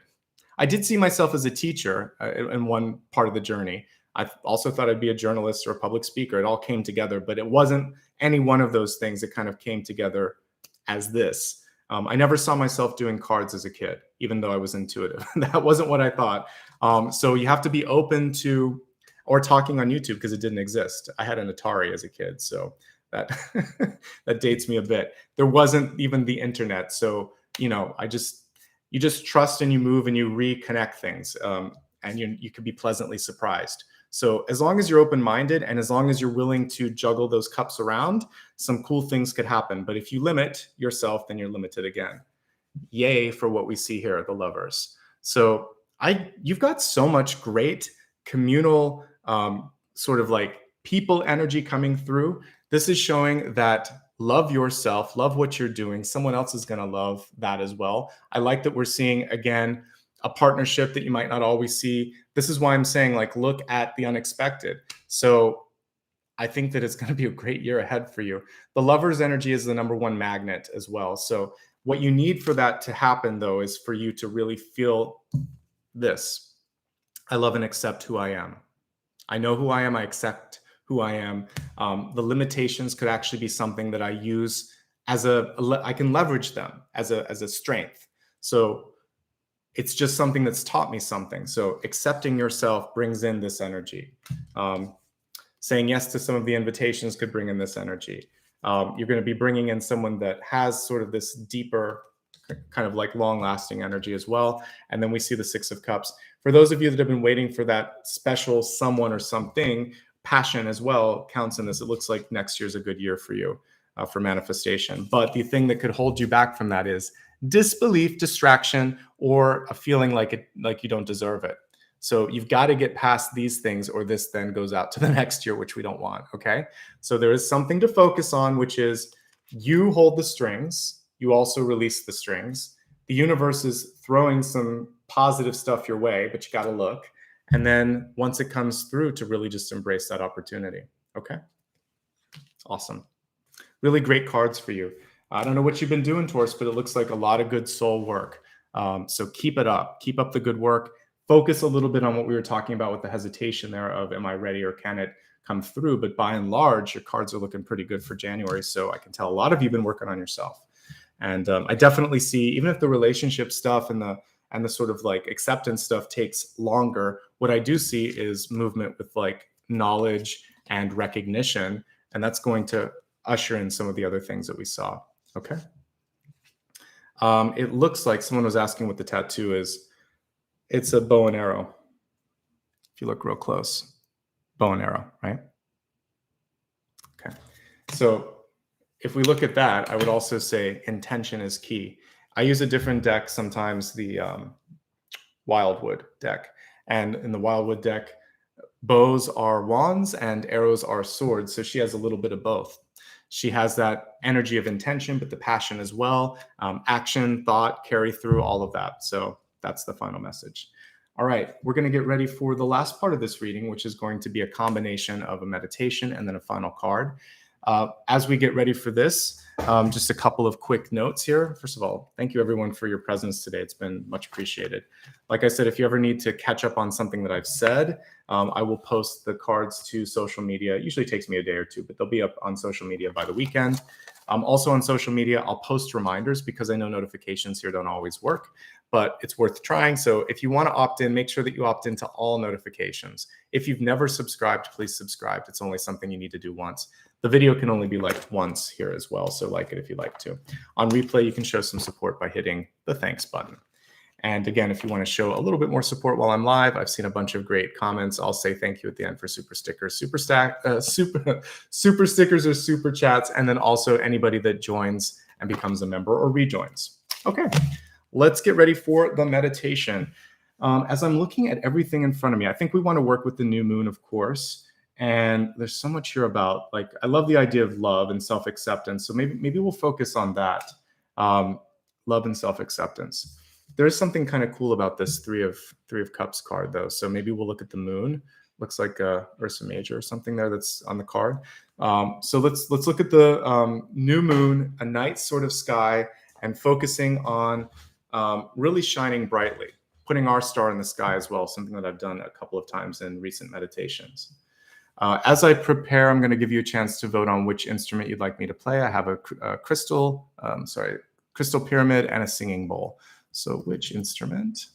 I did see myself as a teacher in one part of the journey. I also thought I'd be a journalist or a public speaker. It all came together, but it wasn't any one of those things that kind of came together as this. I never saw myself doing cards as a kid, even though I was intuitive. That wasn't what I thought. So you have to be open to, or talking on YouTube, because it didn't exist. I had an Atari as a kid, so that that dates me a bit. There wasn't even the internet. So, you know, you just trust and you move and you reconnect things. And you could be pleasantly surprised. So as long as you're open-minded and as long as you're willing to juggle those cups around, some cool things could happen. But if you limit yourself, then you're limited again. Yay for what we see here, the lovers. So you've got so much great communal sort of like people energy coming through. This is showing that love yourself, love what you're doing. Someone else is going to love that as well. I like that we're seeing, again, a partnership that you might not always see. This is why I'm saying, like, look at the unexpected. So I think that it's going to be a great year ahead for you. The lover's energy is the #1 magnet as well. So what you need for that to happen, though, is for you to really feel this. I love and accept who I am. I know who I am. I accept who I am. The limitations could actually be something that I use I can leverage them as a strength. So it's just something that's taught me something. So accepting yourself brings in this energy. Saying yes to some of the invitations could bring in this energy. You're going to be bringing in someone that has sort of this deeper, kind of like long-lasting energy as well. And then we see the 6 of Cups. For those of you that have been waiting for that special someone or something, passion as well counts in this. It looks like next year's a good year for you for manifestation. But the thing that could hold you back from that is disbelief, distraction, or a feeling like you don't deserve it. So you've got to get past these things, or this then goes out to the next year, which we don't want. Okay. So there is something to focus on, which is you hold the strings. You also release the strings. The universe is throwing some positive stuff your way, but you got to look. And then once it comes through, to really just embrace that opportunity. Okay. Awesome. Really great cards for you. I don't know what you've been doing, Taurus, but it looks like a lot of good soul work. So keep it up. Keep up the good work. Focus a little bit on what we were talking about with the hesitation there of, am I ready or can it come through? But by and large, your cards are looking pretty good for January. So I can tell a lot of you have been working on yourself. And I definitely see, even if the relationship stuff and the sort of like acceptance stuff takes longer, what I do see is movement with like knowledge and recognition. And that's going to usher in some of the other things that we saw. Okay. It looks like someone was asking what the tattoo is. It's a bow and arrow. If you look real close, bow and arrow, right? Okay. So if we look at that, I would also say intention is key. I use a different deck sometimes, the Wildwood deck. And in the Wildwood deck, bows are wands and arrows are swords. So she has a little bit of both. She has that energy of intention, but the passion as well. Action, thought, carry through, all of that. So that's the final message. All right, we're going to get ready for the last part of this reading, which is going to be a combination of a meditation and then a final card. As we get ready for this, just a couple of quick notes here. First of all, thank you everyone for your presence today. It's been much appreciated. Like I said, if you ever need to catch up on something that I've said, I will post the cards to social media. It usually takes me a day or two, but they'll be up on social media by the weekend. Also on social media, I'll post reminders because I know notifications here don't always work, but it's worth trying. So if you want to opt in, make sure that you opt into all notifications. If you've never subscribed, please subscribe. It's only something you need to do once. The video can only be liked once here as well, so like it if you'd like to. On replay, you can show some support by hitting the thanks button. And again, if you want to show a little bit more support while I'm live, I've seen a bunch of great comments. I'll say thank you at the end for super stickers, super stickers or super chats, and then also anybody that joins and becomes a member or rejoins. Okay, let's get ready for the meditation. As I'm looking at everything in front of me, I think we want to work with the new moon, of course. And there's so much here about, like, I love the idea of love and self-acceptance. So maybe we'll focus on that. Love and self-acceptance. There is something kind of cool about this three of Cups card, though. So maybe we'll look at the moon. Looks like Ursa Major or something there that's on the card. So let's look at the new moon, a night sort of sky, and focusing on really shining brightly, putting our star in the sky as well, something that I've done a couple of times in recent meditations. As I prepare, I'm going to give you a chance to vote on which instrument you'd like me to play. I have a crystal pyramid and a singing bowl. So which instrument?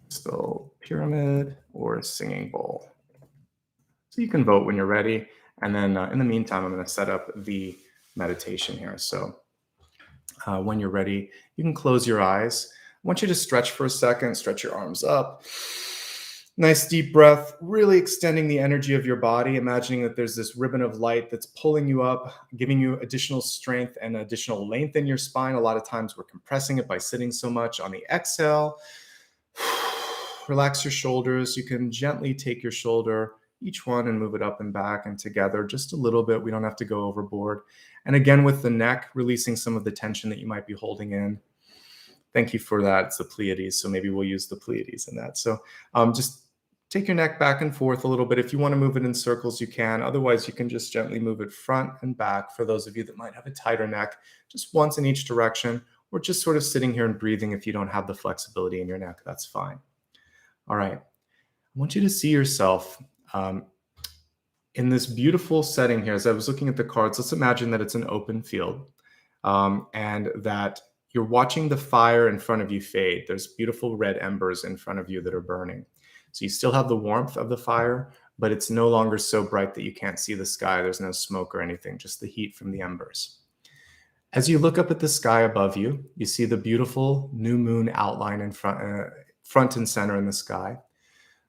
Crystal pyramid or a singing bowl? So you can vote when you're ready. And then in the meantime, I'm going to set up the meditation here. So when you're ready, you can close your eyes. I want you to stretch for a second, stretch your arms up. Nice deep breath, really extending the energy of your body, imagining that there's this ribbon of light that's pulling you up, giving you additional strength and additional length in your spine. A lot of times we're compressing it by sitting so much. On the exhale, relax your shoulders. You can gently take your shoulder, each one, and move it up and back and together just a little bit. We don't have to go overboard. And again, with the neck, releasing some of the tension that you might be holding in. Thank you for that. It's the Pleiades, so maybe we'll use the Pleiades in that. So just take your neck back and forth a little bit. If you want to move it in circles, you can. Otherwise, you can just gently move it front and back for those of you that might have a tighter neck, just once in each direction, or just sort of sitting here and breathing. If you don't have the flexibility in your neck, that's fine. All right. I want you to see yourself in this beautiful setting here. As I was looking at the cards, let's imagine that it's an open field and that you're watching the fire in front of you fade. There's beautiful red embers in front of you that are burning. So you still have the warmth of the fire, but it's no longer so bright that you can't see the sky. There's no smoke or anything, just the heat from the embers. As you look up at the sky above you, you see the beautiful new moon outline in front and center in the sky.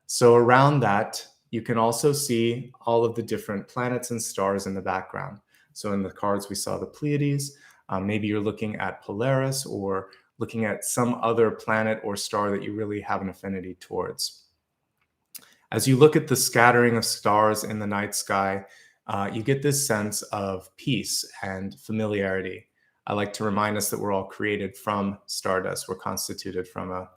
So around that, you can also see all of the different planets and stars in the background. So in the cards, we saw the Pleiades. Maybe you're looking at Polaris or looking at some other planet or star that you really have an affinity towards. As you look at the scattering of stars in the night sky, you get this sense of peace and familiarity. I like to remind us that we're all created from stardust. We're constituted from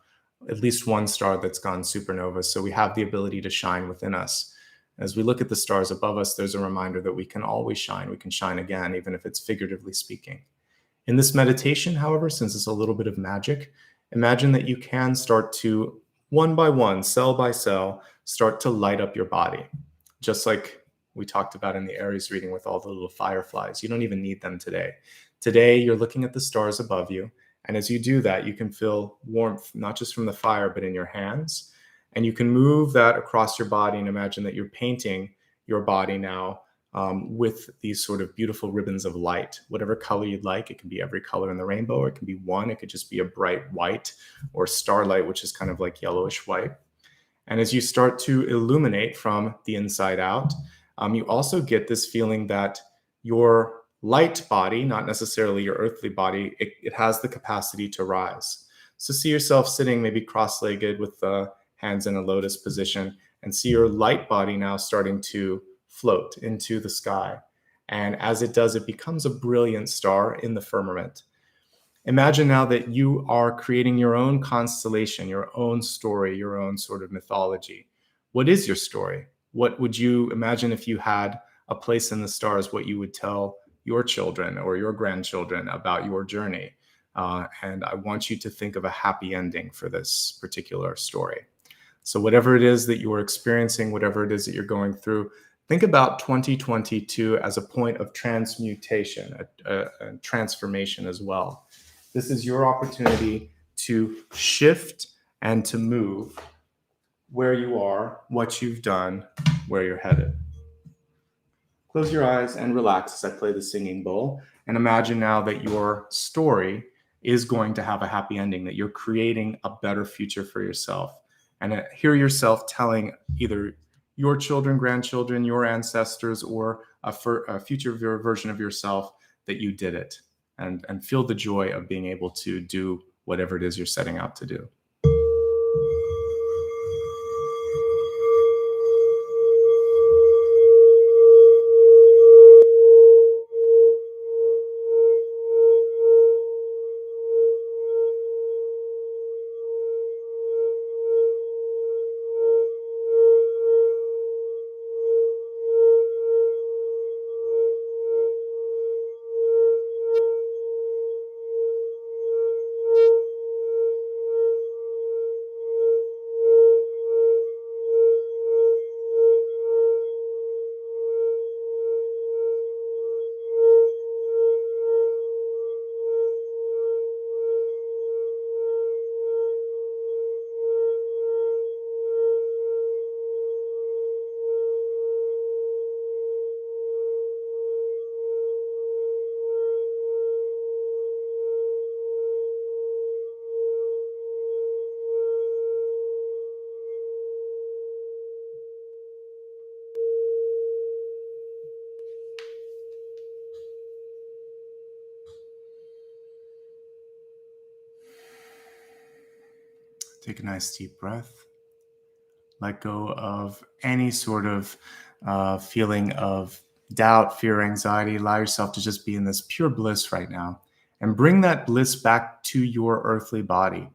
at least one star that's gone supernova. So we have the ability to shine within us. As we look at the stars above us, there's a reminder that we can always shine. We can shine again, even if it's figuratively speaking. In this meditation, however, since it's a little bit of magic, imagine that you can start to, one by one, cell by cell, start to light up your body. Just like we talked about in the Aries reading with all the little fireflies. You don't even need them today. Today, you're looking at the stars above you. And as you do that, you can feel warmth, not just from the fire, but in your hands. And you can move that across your body and imagine that you're painting your body now with these sort of beautiful ribbons of light, whatever color you'd like. It can be every color in the rainbow, or it can be one. It could just be a bright white or starlight, which is kind of like yellowish white. And as you start to illuminate from the inside out, you also get this feeling that your light body, not necessarily your earthly body, it has the capacity to rise. So see yourself sitting maybe cross-legged with the hands in a lotus position, and see your light body now starting to float into the sky. And as it does, it becomes a brilliant star in the firmament. Imagine now that you are creating your own constellation, your own story, your own sort of mythology. What is your story? What would you imagine if you had a place in the stars, what you would tell your children or your grandchildren about your journey? And I want you to think of a happy ending for this particular story. So whatever it is that you are experiencing, whatever it is that you're going through, think about 2022 as a point of transmutation, a transformation as well. This is your opportunity to shift and to move where you are, what you've done, where you're headed. Close your eyes and relax as I play the singing bowl. And imagine now that your story is going to have a happy ending, that you're creating a better future for yourself. And hear yourself telling either your children, grandchildren, your ancestors, or a future version of yourself that you did it. And feel the joy of being able to do whatever it is you're setting out to do. Take a nice deep breath. Let go of any sort of feeling of doubt, fear, anxiety. Allow yourself to just be in this pure bliss right now and bring that bliss back to your earthly body.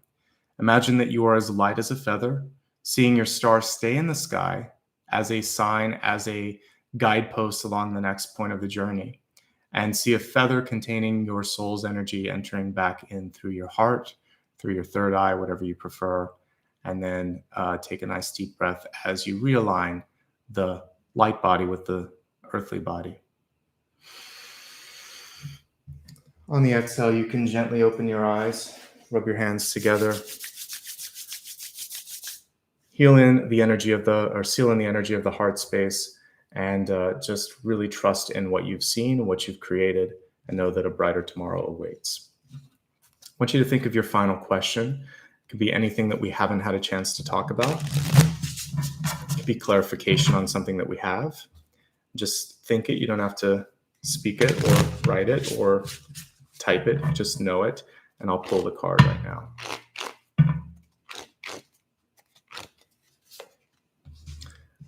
Imagine that you are as light as a feather, seeing your star stay in the sky as a sign, as a guidepost along the next point of the journey. And see a feather containing your soul's energy entering back in through your heart, through your third eye, whatever you prefer. And then take a nice deep breath as you realign the light body with the earthly body. On the exhale, you can gently open your eyes, rub your hands together, seal in the energy of the heart space, and just really trust in what you've seen, what you've created, and know that a brighter tomorrow awaits. I want you to think of your final question. It could be anything that we haven't had a chance to talk about. It could be clarification on something that we have. Just think it. You don't have to speak it or write it or type it. Just know it. And I'll pull the card right now.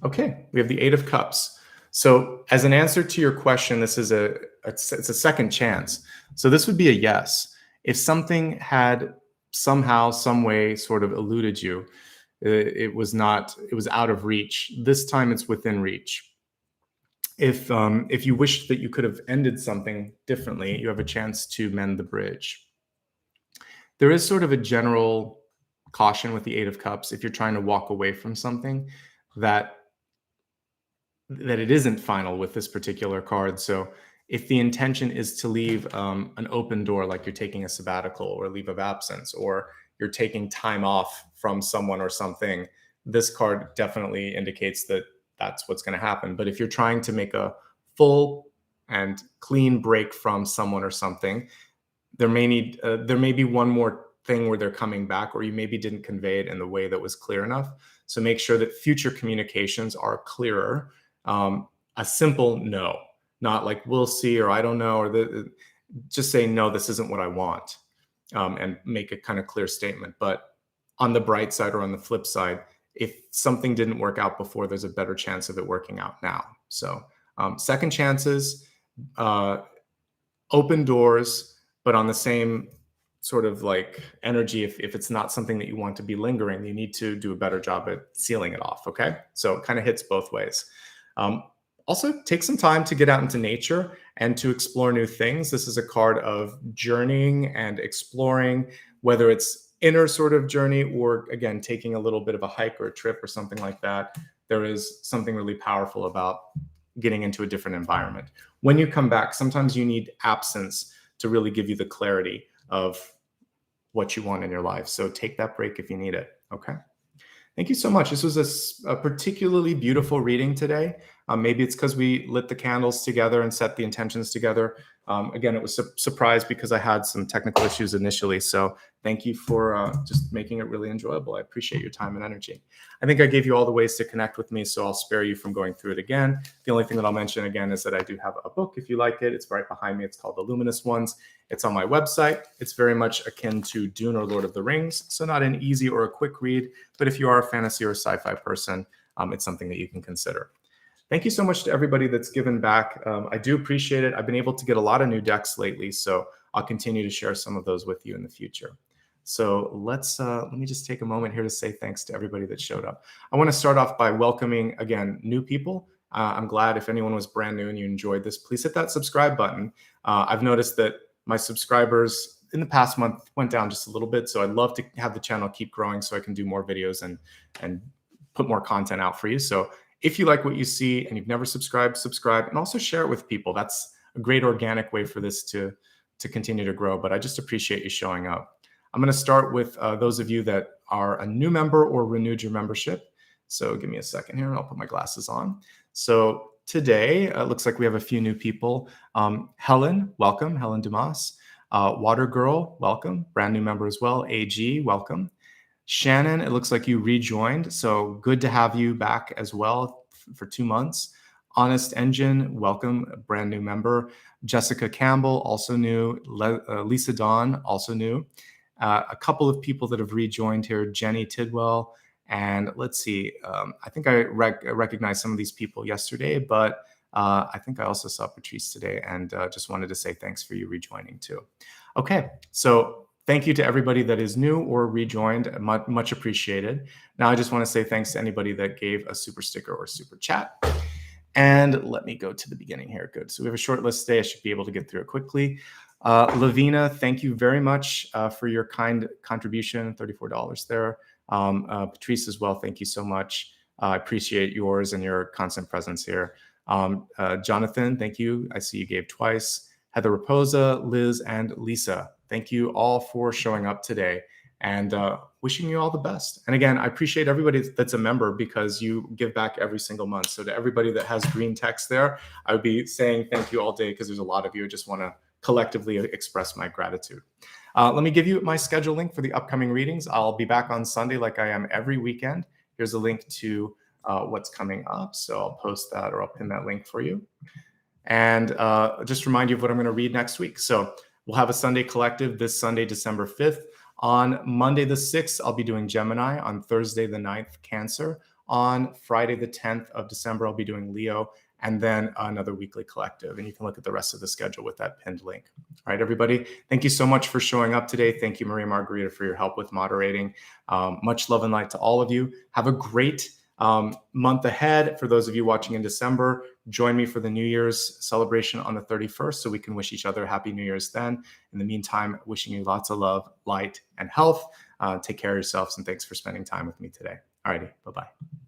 Okay, we have the Eight of Cups. So as an answer to your question, this is it's a second chance. So this would be a yes. If something had somehow, some way sort of eluded you, it was out of reach. This time it's within reach. If you wished that you could have ended something differently, you have a chance to mend the bridge. There is sort of a general caution with the Eight of Cups if you're trying to walk away from something that it isn't final with this particular card. So if the intention is to leave an open door, like you're taking a sabbatical or leave of absence, or you're taking time off from someone or something, this card definitely indicates that that's what's going to happen. But if you're trying to make a full and clean break from someone or something, there may be one more thing where they're coming back, or you maybe didn't convey it in the way that was clear enough. So make sure that future communications are clearer. A simple no, not like we'll see or I don't know, or just say no, this isn't what I want, and make a kind of clear statement. But on the bright side or on the flip side, if something didn't work out before, there's a better chance of it working out now. So second chances, open doors, but on the same sort of like energy, if it's not something that you want to be lingering, you need to do a better job at sealing it off. Okay, so it kind of hits both ways. Also, take some time to get out into nature and to explore new things. This is a card of journeying and exploring, whether it's inner sort of journey or, again, taking a little bit of a hike or a trip or something like that. There is something really powerful about getting into a different environment. When you come back, sometimes you need absence to really give you the clarity of what you want in your life. So take that break if you need it. Okay. Thank you so much. This was a particularly beautiful reading today. Maybe it's because we lit the candles together and set the intentions together. Again, it was a surprise because I had some technical issues initially. So thank you for just making it really enjoyable. I appreciate your time and energy. I think I gave you all the ways to connect with me, so I'll spare you from going through it again. The only thing that I'll mention again is that I do have a book if you like it. It's right behind me. It's called The Luminous Ones. It's on my website. It's very much akin to Dune or Lord of the Rings. So not an easy or a quick read, but if you are a fantasy or sci-fi person, it's something that you can consider. Thank you so much to everybody that's given back. I do appreciate it. I've been able to get a lot of new decks lately, so I'll continue to share some of those with you in the future. So let me just take a moment here to say thanks to everybody that showed up. I want to start off by welcoming, again, new people. I'm glad if anyone was brand new and you enjoyed this, please hit that subscribe button. I've noticed that my subscribers in the past month went down just a little bit, so I'd love to have the channel keep growing so I can do more videos and put more content out for you. So if you like what you see and you've never subscribed, subscribe, and also share it with people. That's a great organic way for this to continue to grow, but I just appreciate you showing up. I'm going to start with those of you that are a new member or renewed your membership. So give me a second here and I'll put my glasses on. So today, it looks like we have a few new people. Helen, welcome. Helen Dumas. Water Girl, welcome. Brand new member as well. AG, welcome. Shannon, it looks like you rejoined. So good to have you back as well for 2 months. Honest Engine, welcome. Brand new member. Jessica Campbell, also new. Lisa Dawn, also new. A couple of people that have rejoined here, Jenny Tidwell, and let's see, I think I recognized some of these people yesterday, but I think I also saw Patrice today, and just wanted to say thanks for you rejoining too. Okay, so thank you to everybody that is new or rejoined, much appreciated. Now I just want to say thanks to anybody that gave a super sticker or super chat. And let me go to the beginning here. Good. So we have a short list today. I should be able to get through it quickly. Lavina, thank you very much for your kind contribution, $34 there. Patrice as well, thank you so much. I appreciate yours and your constant presence here. Jonathan, thank you. I see you gave twice. Heather Raposa, Liz, and Lisa, thank you all for showing up today, and wishing you all the best. And again, I appreciate everybody that's a member, because you give back every single month. So to everybody that has green text there, I would be saying thank you all day, because there's a lot of you. I just want to collectively express my gratitude. Let me give you my schedule link for the upcoming readings. I'll be back on Sunday like I am every weekend. Here's a link to what's coming up. So I'll post that, or I'll pin that link for you. And just remind you of what I'm going to read next week. So we'll have a Sunday collective this Sunday, December 5th. On Monday the 6th, I'll be doing Gemini. On Thursday the 9th, Cancer. On Friday the 10th of December, I'll be doing Leo, and then another weekly collective. And you can look at the rest of the schedule with that pinned link. All right, everybody, thank you so much for showing up today. Thank you, Maria Margarita, for your help with moderating. Much love and light to all of you. Have a great month ahead. For those of you watching in December, join me for the New Year's celebration on the 31st, so we can wish each other Happy New Year's then. In the meantime, wishing you lots of love, light, and health. Take care of yourselves, and thanks for spending time with me today. All righty, bye-bye.